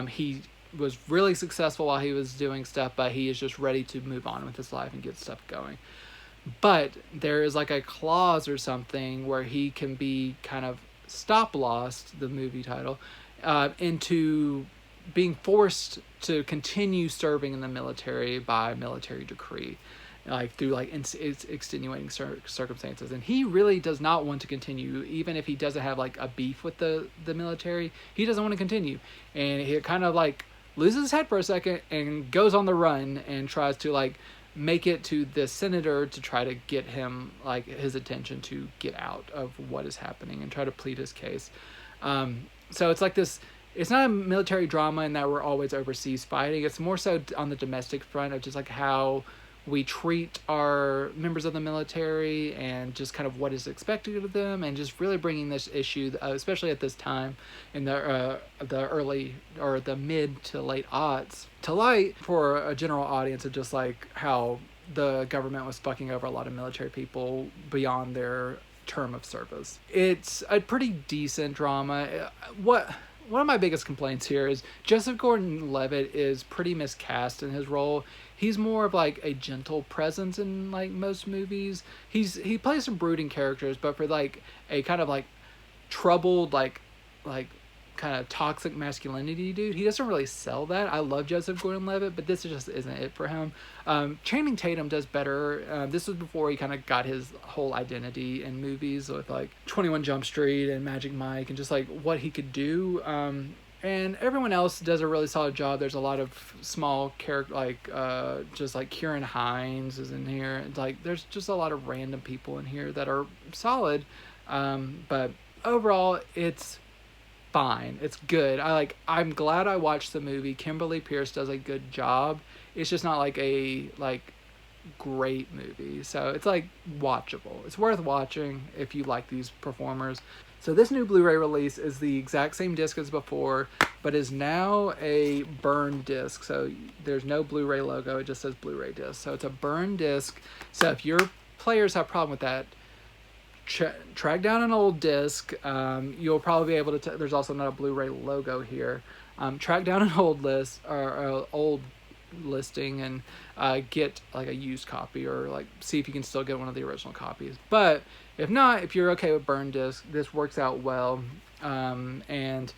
Speaker 1: He was really successful while he was doing stuff, but he is just ready to move on with his life and get stuff going. But there is like a clause or something where he can be kind of stop lost, the movie title, into being forced to continue serving in the military by military decree, like through like it's extenuating circumstances. And he really does not want to continue, even if he doesn't have like a beef with the military. He doesn't want to continue, and he kind of like loses his head for a second and goes on the run and tries to like make it to the senator to try to get him like his attention to get out of what is happening and try to plead his case. So it's like this, it's not a military drama in that we're always overseas fighting. It's more so on the domestic front of just like how we treat our members of the military and just kind of what is expected of them, and just really bringing this issue, especially at this time in the early or the mid to late aughts, to light for a general audience of just like how the government was fucking over a lot of military people beyond their term of service. It's a pretty decent drama. One of my biggest complaints here is Joseph Gordon-Levitt is pretty miscast in his role. He's more of like a gentle presence in like most movies. He plays some brooding characters, but for like a kind of like troubled like kind of toxic masculinity dude, he doesn't really sell that. I love Joseph Gordon-Levitt, but this just isn't it for him. Channing Tatum does better. This was before he kind of got his whole identity in movies with like 21 Jump Street and Magic Mike and just like what he could do. And everyone else does a really solid job. There's a lot of small character, like just like Kieran Hines is in here. It's like there's just a lot of random people in here that are solid. But overall, it's fine. It's good. I'm glad I watched the movie. Kimberly Pierce does a good job. It's just not like a great movie. So it's like watchable. It's worth watching if you like these performers. So this new Blu-ray release is the exact same disc as before, but is now a burn disc. So there's no Blu-ray logo. It just says Blu-ray disc. So it's a burn disc. So if your players have a problem with that, track down an old disc. You'll probably be able to. There's also not a Blu-ray logo here. Track down an old list or old listing and get like a used copy, or like see if you can still get one of the original copies. But if not, if you're okay with burn disc, this works out well, and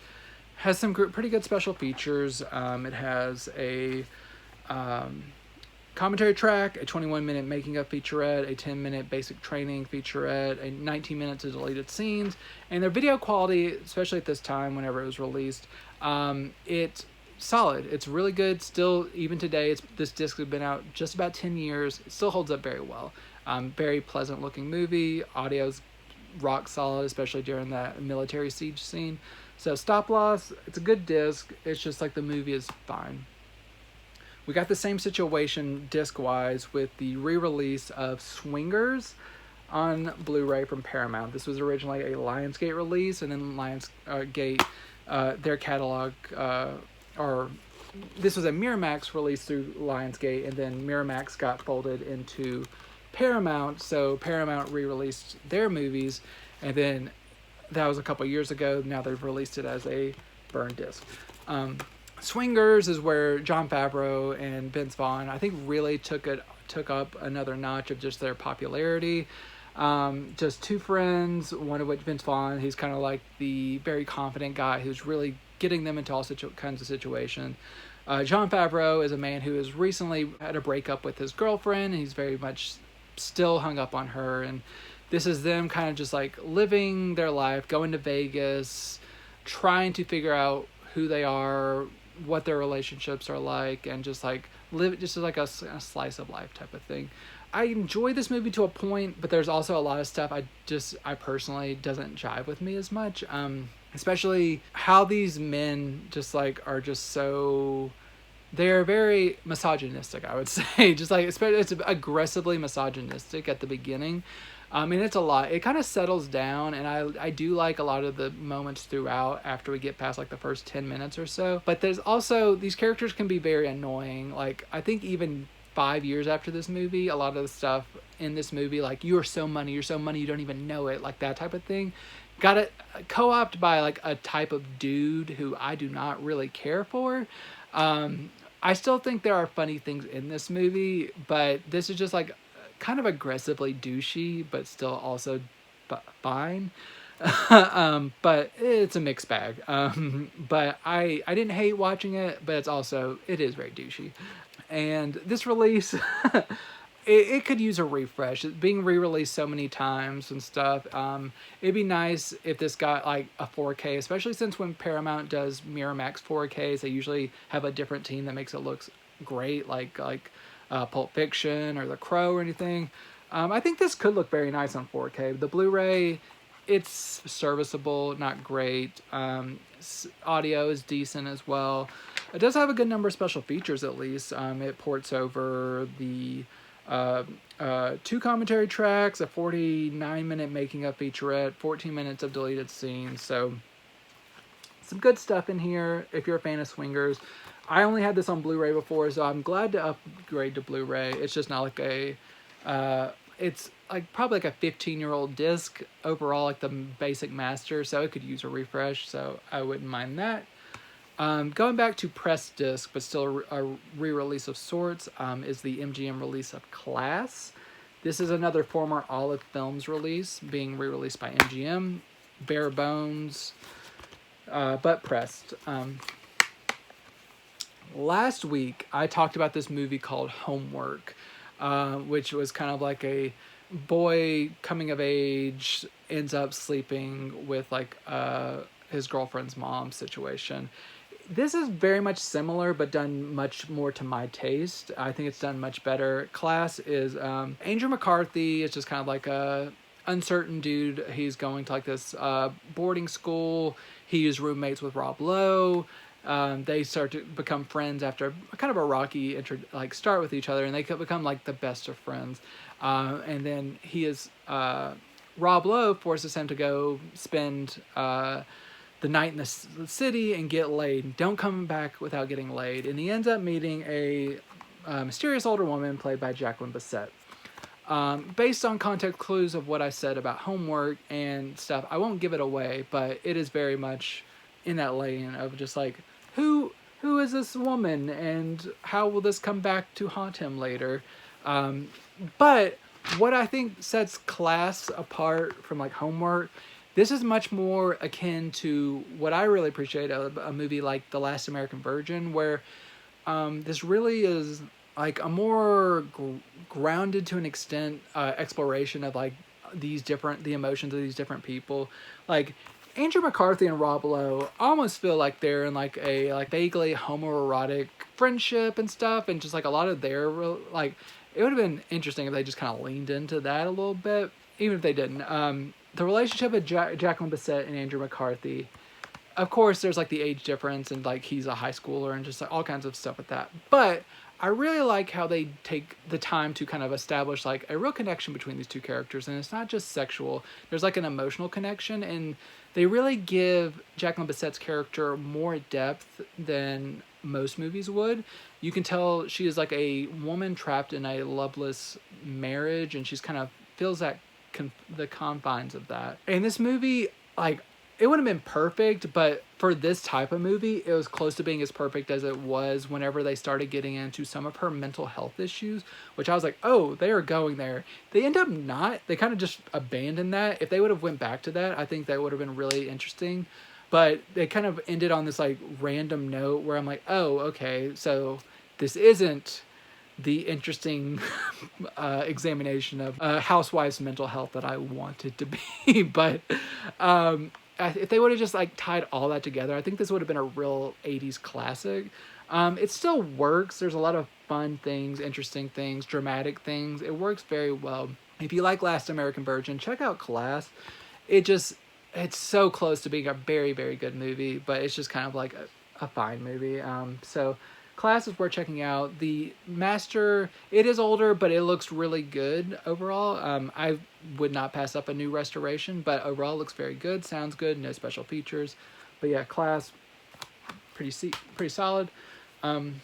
Speaker 1: has some pretty good special features. It has a commentary track, a 21-minute making of featurette, a 10-minute basic training featurette, a 19 minutes of deleted scenes, and their video quality, especially at this time whenever it was released, it's solid. It's really good still, even today. This disc has been out just about 10 years. It still holds up very well. Very pleasant looking movie. Audio's rock solid, especially during that military siege scene. So Stop Loss, it's a good disc. It's just like the movie is fine. We got the same situation disc-wise with the re-release of Swingers on Blu-ray from Paramount. This was originally a Lionsgate release, and then Lionsgate, their catalog, this was a Miramax release through Lionsgate, and then Miramax got folded into Paramount, so Paramount re-released their movies, and then that was a couple years ago. Now they've released it as a burn disc. Swingers is where Jon Favreau and Vince Vaughn, I think, really took up another notch of just their popularity. Just two friends, one of which Vince Vaughn, he's kind of like the very confident guy who's really getting them into all kinds of situations. Jon Favreau is a man who has recently had a breakup with his girlfriend, and he's very much still hung up on her, and this is them kind of just like living their life, going to Vegas, trying to figure out who they are, what their relationships are like, and just like live just like a slice of life type of thing. I enjoy this movie to a point, but there's also a lot of stuff I personally doesn't jive with me as much. Especially how these men just like are just so, they're very misogynistic, I would say. Just like, especially, it's aggressively misogynistic at the beginning. And it's a lot. It kind of settles down, and I do like a lot of the moments throughout after we get past like the first 10 minutes or so. But there's also, these characters can be very annoying. Like, I think even 5 years after this movie, a lot of the stuff in this movie, like, you're so money, you don't even know it, like that type of thing, got it co-opted by like a type of dude who I do not really care for. I still think there are funny things in this movie, but this is just like kind of aggressively douchey, but still also fine. But it's a mixed bag. But I didn't hate watching it, but it is very douchey. And this release, it could use a refresh. It's being re-released so many times and stuff. It'd be nice if this got like a 4K, especially since when Paramount does Miramax 4Ks, they usually have a different team that makes it look great, like Pulp Fiction or The Crow or anything. I think this could look very nice on 4K. The Blu-ray, it's serviceable, not great. Audio is decent as well. It does have a good number of special features, at least. It ports over the 2 commentary tracks, a 49-minute making of featurette, 14 minutes of deleted scenes. So some good stuff in here if you're a fan of swingers. I only had this on Blu-ray before, so I'm glad to upgrade to Blu-ray. It's just not like a it's like probably like a 15-year-old disc overall, like the basic master, so it could use a refresh, so I wouldn't mind that. Going back to press disc, but still a re-release of sorts, is the MGM release of Class. This is another former Olive Films release being re-released by MGM. Bare bones, but pressed. Last week, I talked about this movie called Homework, which was kind of like a boy coming of age ends up sleeping with like his girlfriend's mom situation. This is very much similar, but done much more to my taste. I think it's done much better. Class is Andrew McCarthy is just kind of like a uncertain dude. He's going to like this boarding school. He is roommates with Rob Lowe. They start to become friends after kind of a rocky start with each other, and they become like the best of friends. And then Rob Lowe forces him to go spend the night in the city and get laid. Don't come back without getting laid. And he ends up meeting a mysterious older woman played by Jacqueline Bisset. Based on context clues of what I said about Homework and stuff, I won't give it away, but it is very much in that lane of just like, who is this woman and how will this come back to haunt him later? But what I think sets Class apart from like Homework, this is much more akin to what I really appreciate a movie like The Last American Virgin, where this really is like a more grounded to an extent exploration of like the emotions of these different people. Like Andrew McCarthy and Rob Lowe almost feel like they're in like a like vaguely homoerotic friendship and stuff, and just like a lot of their like, it would have been interesting if they just kind of leaned into that a little bit, even if they didn't. The relationship of Jacqueline Bisset and Andrew McCarthy, of course, there's like the age difference and like he's a high schooler and just like all kinds of stuff with that. But I really like how they take the time to kind of establish like a real connection between these two characters, and it's not just sexual. There's like an emotional connection, and they really give Jacqueline Bisset's character more depth than most movies would. You can tell she is like a woman trapped in a loveless marriage, and she's kind of feels that the confines of that. And this movie, like, it wouldn't have been perfect, but for this type of movie, it was close to being as perfect as it was whenever they started getting into some of her mental health issues, which I was like, oh, they are going there. They end up not. They kind of just abandoned that. If they would have went back to that, I think that would have been really interesting. But they kind of ended on this like random note where I'm like, oh, okay, so this isn't the interesting examination of housewives' mental health that I wanted to be. But if they would have just like tied all that together, I think this would have been a real 80s classic. It still works. There's a lot of fun things, interesting things, dramatic things. It works very well. If you like Last American Virgin, check out Class. It's so close to being a very, very good movie, but it's just kind of like a fine movie. So Class is worth checking out. The Master, it is older, but it looks really good overall. I would not pass up a new restoration, but overall it looks very good, sounds good, no special features. But yeah, Class, pretty solid. Going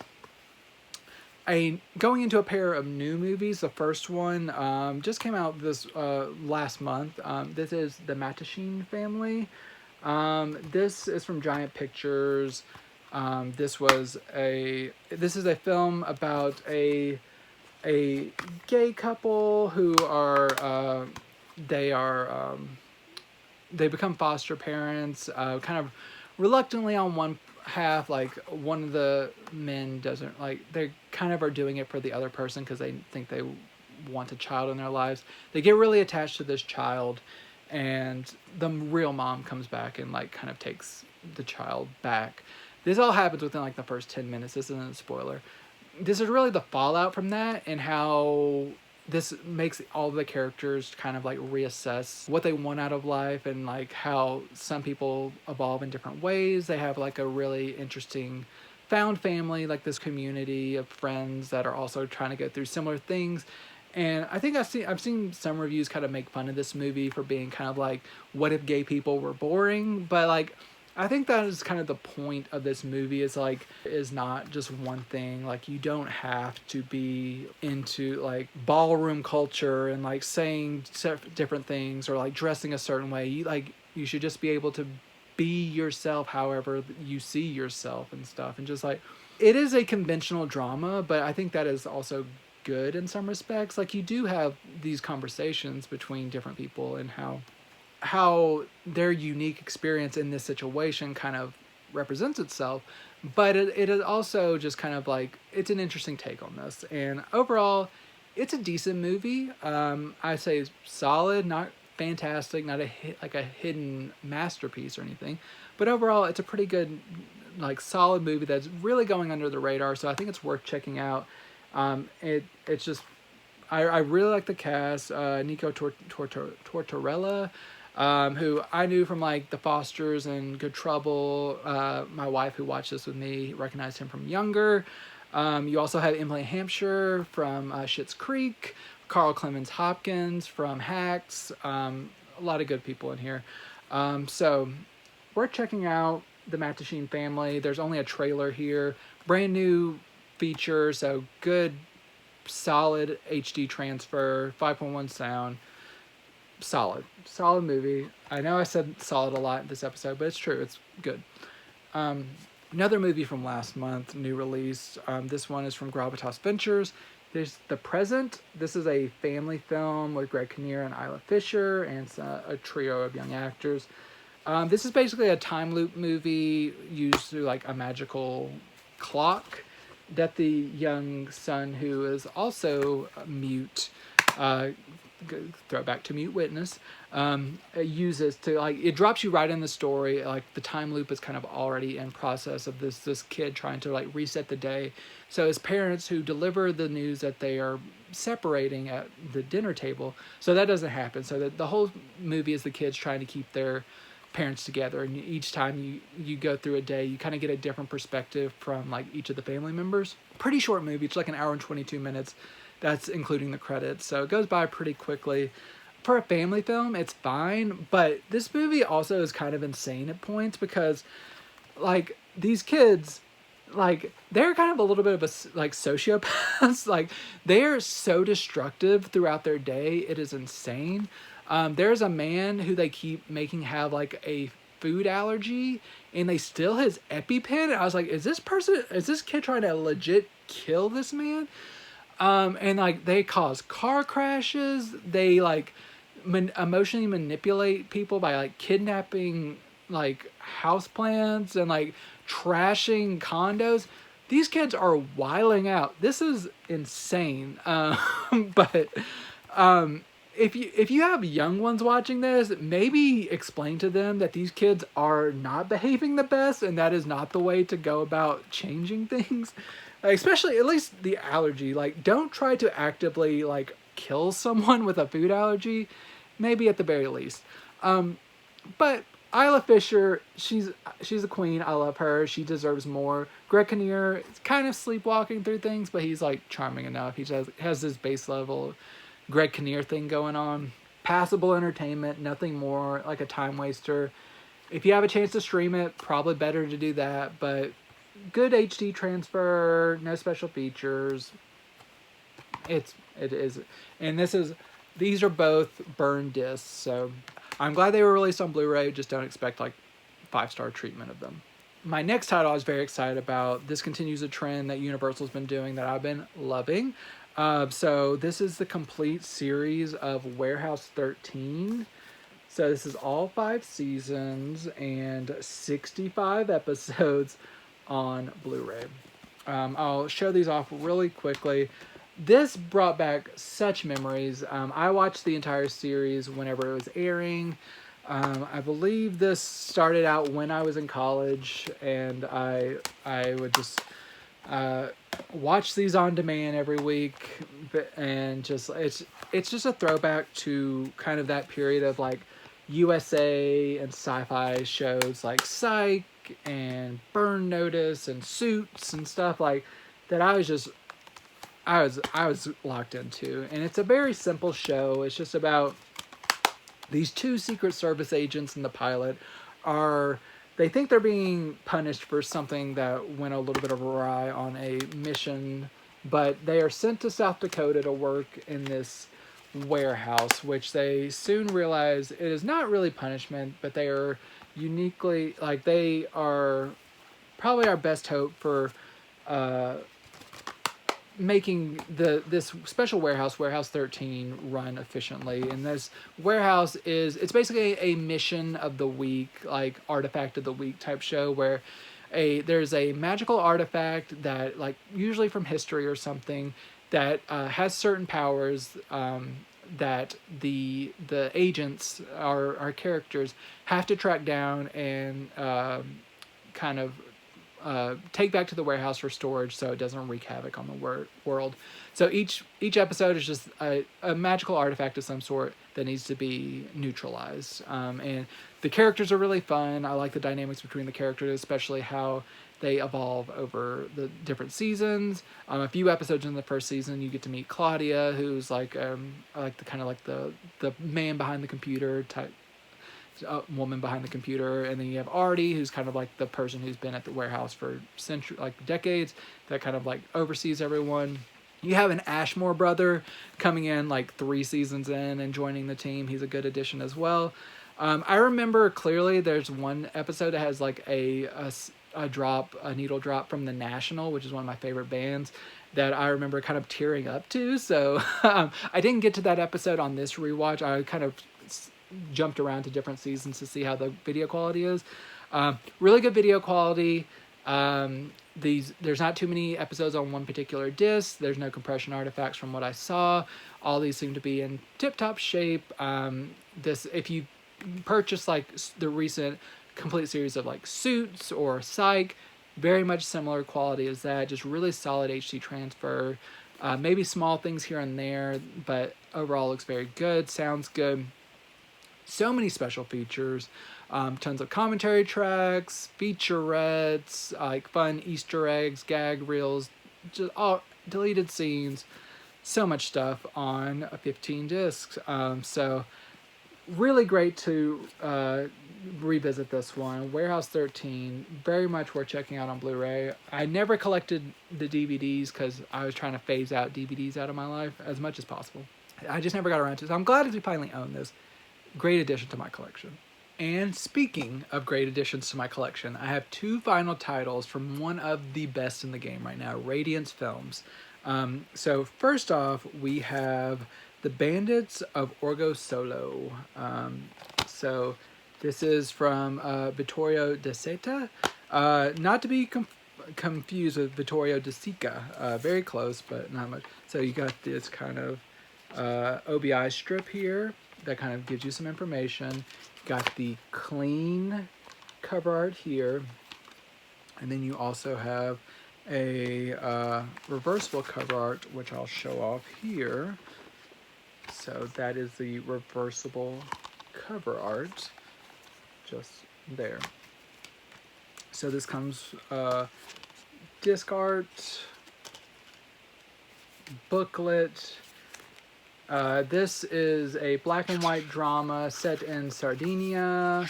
Speaker 1: into a pair of new movies, the first one just came out this last month. This is the Mattachine Family. This is from Giant Pictures. This is a film about a gay couple who are they become foster parents, kind of reluctantly on one half. Like one of the men doesn't like, they kind of are doing it for the other person because they think they want a child in their lives. They get really attached to this child, and the real mom comes back and like kind of takes the child back. This all happens within like the first 10 minutes. This isn't a spoiler. This is really the fallout from that, and how this makes all the characters kind of like reassess what they want out of life, and like how some people evolve in different ways. They have like a really interesting found family, like this community of friends that are also trying to go through similar things. And I think I've seen some reviews kind of make fun of this movie for being kind of like, what if gay people were boring? But like, I think that is kind of the point of this movie, is not just one thing. Like, you don't have to be into like ballroom culture and like saying different things or like dressing a certain way. You should just be able to be yourself however you see yourself and stuff. And just like, it is a conventional drama, but I think that is also good in some respects. Like, you do have these conversations between different people and how their unique experience in this situation kind of represents itself, but it is also just kind of like, it's an interesting take on this. And overall, it's a decent movie. I say solid, not fantastic, not a hidden masterpiece or anything, but overall it's a pretty good, like, solid movie that's really going under the radar. So I think it's worth checking out. It's just, I really like the cast. Nico Tortorella, who I knew from like The Fosters and Good Trouble. My wife, who watched this with me, recognized him from Younger. You also have Emily Hampshire from Schitt's Creek, Carl Clemens Hopkins from Hacks. A lot of good people in here. So worth checking out, the Mattachine Family. There's only a trailer here. Brand new feature, so good, solid HD transfer, 5.1 sound. Solid movie. I know I said solid a lot in this episode, but it's true. It's good. Another movie from last month, new release. This one is from Gravitas Ventures. There's The Present. This is a family film with Greg Kinnear and Isla Fisher and a trio of young actors. This is basically a time loop movie used through like a magical clock that the young son, who is also mute, throwback to Mute Witness, uses to, like, it drops you right in the story. Like, the time loop is kind of already in process of this kid trying to like reset the day. So his parents, who deliver the news that they are separating at the dinner table, so that doesn't happen. So that the whole movie is the kids trying to keep their parents together, and each time you go through a day, you kind of get a different perspective from like each of the family members. Pretty short movie. It's like an hour and 22 minutes. That's including the credits, so it goes by pretty quickly. For a family film, it's fine, but this movie also is kind of insane at points, because like these kids, like, they're kind of a little bit of a like sociopaths. Like, they are so destructive throughout their day, it is insane. There's a man who they keep making have like a food allergy, and they steal his EpiPen. And I was like, is this kid trying to legit kill this man? And like, they cause car crashes. They like emotionally manipulate people by like kidnapping like houseplants and like trashing condos. These kids are wilding out. This is insane. But if you have young ones watching this, maybe explain to them that these kids are not behaving the best, and that is not the way to go about changing things. Especially, at least the allergy. Like, don't try to actively like kill someone with a food allergy. Maybe at the very least. But Isla Fisher, she's a queen. I love her. She deserves more. Greg Kinnear is kind of sleepwalking through things, but he's like charming enough. He just has this base level Greg Kinnear thing going on. Passable entertainment, nothing more, like a time waster. If you have a chance to stream it, probably better to do that, but good HD transfer, no special features. It is, and these are both burned discs, so I'm glad they were released on Blu-ray. Just don't expect like 5-star treatment of them. My next title I was very excited about. This continues a trend that Universal's been doing that I've been loving. So this is the complete series of Warehouse 13. So this is all 5 seasons and 65 episodes on Blu-ray. I'll show these off really quickly. This brought back such memories. I watched the entire series whenever it was airing. I believe this started out when I was in college, and I would just watch these on demand every week, and just it's just a throwback to kind of that period of like USA and sci-fi shows like Psych and Burn Notice and Suits and stuff like that. I was locked into, and it's a very simple show. It's just about these two Secret Service agents in the pilot they think they're being punished for something that went a little bit awry on a mission, but they are sent to South Dakota to work in this warehouse, which they soon realize it is not really punishment, but they are uniquely, like, they are probably our best hope for making this special warehouse 13 run efficiently. And this warehouse it's basically a mission of the week, like artifact of the week type show, where there's a magical artifact that, like, usually from history or something, that has certain powers that the agents, our characters, have to track down and kind of take back to the warehouse for storage so it doesn't wreak havoc on the world. So each episode is just a magical artifact of some sort that needs to be neutralized. And the characters are really fun. I like the dynamics between the characters, especially how they evolve over the different seasons. A few episodes in the first season, you get to meet Claudia, who's like the man behind the computer type woman behind the computer, and then you have Artie, who's kind of like the person who's been at the warehouse for decades, that kind of like oversees everyone. You have an Ashmore brother coming in like 3 seasons in and joining the team. He's a good addition as well. I remember clearly there's one episode that has like a needle drop from The National, which is one of my favorite bands, that I remember kind of tearing up to. So I didn't get to that episode on this rewatch. I kind of jumped around to different seasons to see how the video quality is. Really good video quality. There's not too many episodes on one particular disc. There's no compression artifacts from what I saw. All these seem to be in tip-top shape. If you purchase like the recent complete series of like Suits or Psych, very much similar quality as that. Just really solid HD transfer. Maybe small things here and there, but overall looks very good. Sounds good. So many special features, tons of commentary tracks, featurettes, like fun Easter eggs, gag reels, just all deleted scenes, so much stuff on 15 discs. So really great to revisit this one. Warehouse 13, very much worth checking out on Blu-ray. I never collected the DVDs because I was trying to phase out DVDs out of my life as much as possible. I just never got around to it. So I'm glad to finally own this. Great addition to my collection. And speaking of great additions to my collection, I have 2 final titles from one of the best in the game right now, Radiance Films. So first off, we have The Bandits of Orgosolo. So this is from Vittorio De Seta, not to be confused with Vittorio De Sica. Very close, but not much. So you got this kind of OBI strip here that kind of gives you some information. Got the clean cover art here, and then you also have a reversible cover art, which I'll show off here. So that is the reversible cover art, just there. So this comes disc art, booklet. This is a black and white drama set in Sardinia.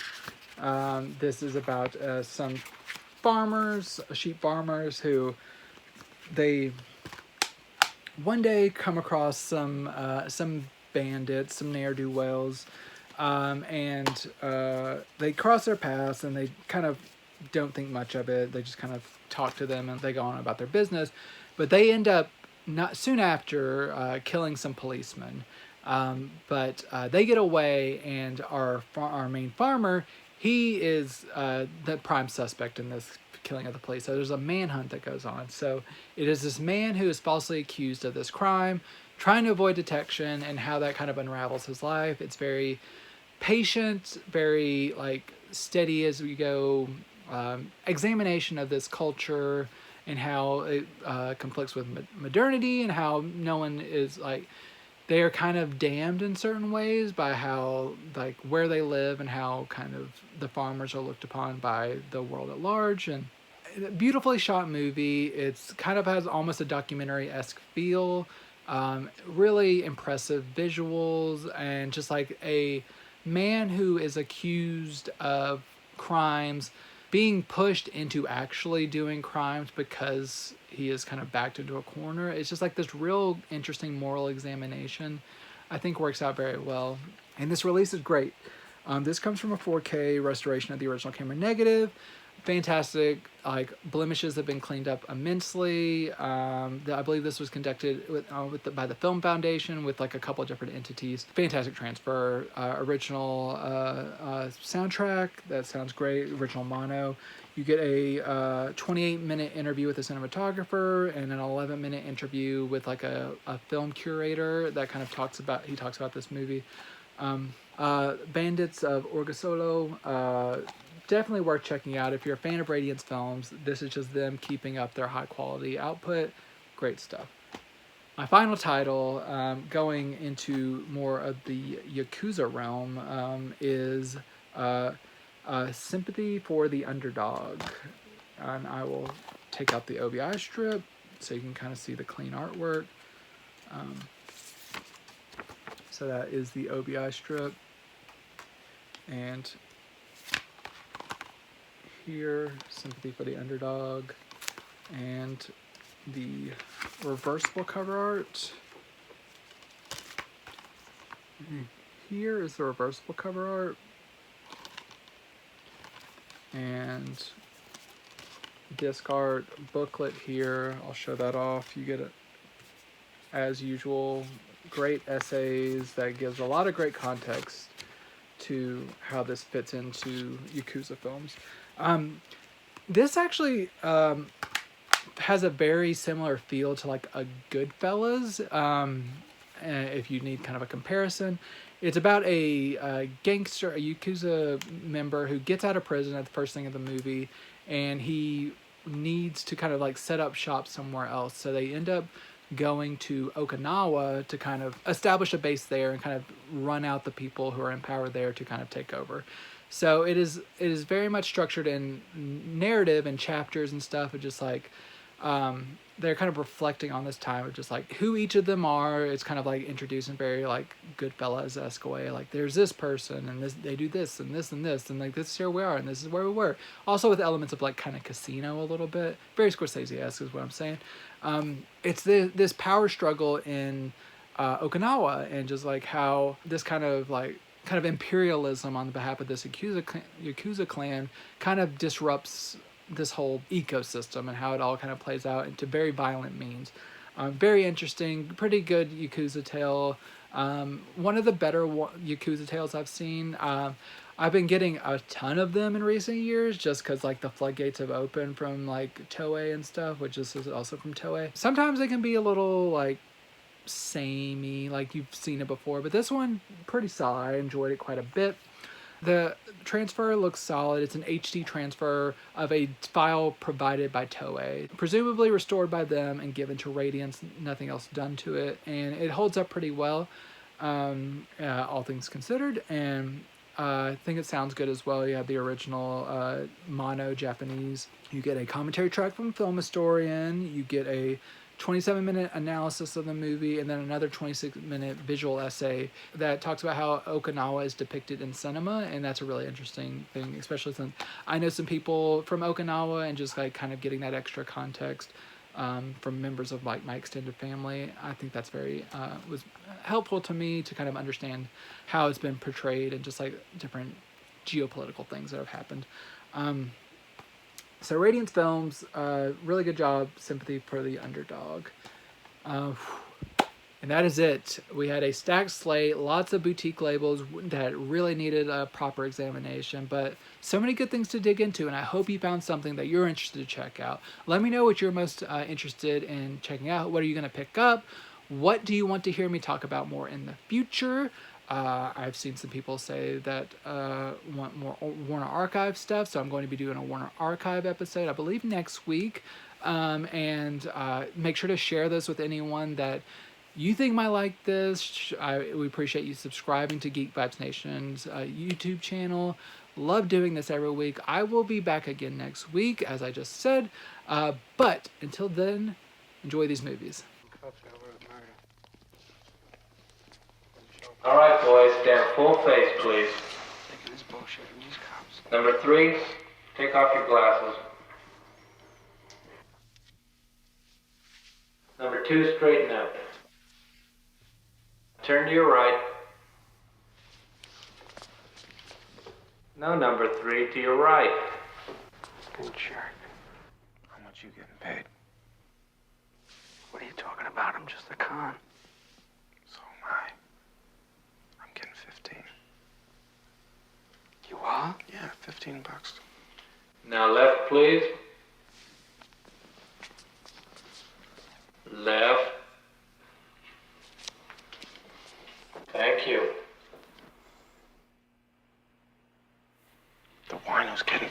Speaker 1: This is about some farmers, sheep farmers, who they one day come across some bandits, some ne'er-do-wells, and they cross their paths, and they kind of don't think much of it. They just kind of talk to them, and they go on about their business. But they end up not soon after killing some policemen, but they get away, and our main farmer, he is the prime suspect in this killing of the police. So there's a manhunt that goes on. So it is this man who is falsely accused of this crime, trying to avoid detection, and how that kind of unravels his life. It's very patient, very like steady as we go, examination of this culture and how it conflicts with modernity, and how no one is like they are kind of damned in certain ways by how, like, where they live and how kind of the farmers are looked upon by the world at large. And beautifully shot movie. It's kind of has almost a documentary-esque feel. Really impressive visuals, and just like a man who is accused of crimes being pushed into actually doing crimes because he is kind of backed into a corner. It's just like this real interesting moral examination. I think works out very well. And this release is great. This comes from a 4K restoration of the original camera negative. Fantastic, like, blemishes have been cleaned up immensely. I believe this was conducted by the Film Foundation with like a couple of different entities. Fantastic transfer. Original soundtrack, that sounds great. Original mono. You get a 28-minute interview with a cinematographer and an 11-minute interview with like a film curator that kind of talks about this movie. Bandits of Orgosolo. Definitely worth checking out. If you're a fan of Radiance films, this is just them keeping up their high quality output. Great stuff. My final title, going into more of the Yakuza realm, is Sympathy for the Underdog. And I will take out the OBI strip so you can kind of see the clean artwork. So that is the OBI strip. And here, Sympathy for the Underdog, and the reversible cover art. Here is the reversible cover art, and disc art booklet here. I'll show that off. You get it as usual. Great essays that gives a lot of great context to how this fits into Yakuza films. This actually has a very similar feel to like a Goodfellas, if you need kind of a comparison. It's about a gangster, a Yakuza member who gets out of prison at the first thing of the movie, and he needs to kind of like set up shop somewhere else. So they end up going to Okinawa to kind of establish a base there and kind of run out the people who are in power there to kind of take over. So it is very much structured in narrative and chapters and stuff. It's just like they're kind of reflecting on this time of just like who each of them are. It's kind of like introduced in very like Goodfellas-esque way. Like there's this person and this, they do this and this and this, and like this is here we are and this is where we were. Also with elements of like kind of Casino a little bit. Very Scorsese-esque is what I'm saying. It's this power struggle in Okinawa, and just like how this kind of imperialism on behalf of this Yakuza clan kind of disrupts this whole ecosystem and how it all kind of plays out into very violent means. Very interesting, pretty good Yakuza tale. One of the better Yakuza tales I've seen. I've been getting a ton of them in recent years just because like the floodgates have opened from like Toei and stuff, which is also from Toei. Sometimes they can be a little like samey, like you've seen it before, but this one pretty solid. I enjoyed it quite a bit. The transfer looks solid. It's an HD transfer of a file provided by Toei, presumably restored by them and given to Radiance, nothing else done to it, and it holds up pretty well, all things considered, and I think it sounds good as well. You have the original mono Japanese. You get a commentary track from Film Historian. You get a 27-minute analysis of the movie, and then another 26-minute visual essay that talks about how Okinawa is depicted in cinema, and that's a really interesting thing, especially since I know some people from Okinawa, and just like kind of getting that extra context from members of like my extended family. I think that's very was helpful to me to kind of understand how it's been portrayed and just like different geopolitical things that have happened. So Radiance Films, really good job. Sympathy for the Underdog. And that is it. We had a stacked slate, lots of boutique labels that really needed a proper examination, but so many good things to dig into, and I hope you found something that you're interested to check out. Let me know what you're most interested in checking out. What are you going to pick up? What do you want to hear me talk about more in the future? I've seen some people say that want more Warner Archive stuff, so I'm going to be doing a Warner Archive episode, I believe, next week. And make sure to share this with anyone that you think might like this, we appreciate you subscribing to Geek Vibes Nation's YouTube channel. Love doing this every week. I will be back again next week, as I just said. But until then, enjoy these movies.
Speaker 2: All right, boys, stand full face, please. Number 3, take off your glasses. Number 2, straighten up. Turn to your right. Now, number 3, to your right.
Speaker 3: Fucking jerk.
Speaker 4: How much you getting paid?
Speaker 3: What are you talking about? I'm just a con.
Speaker 4: So am I. I'm getting 15.
Speaker 3: You are?
Speaker 4: Yeah, $15.
Speaker 2: Now, left, please. Left. Thank you.
Speaker 4: The wino's getting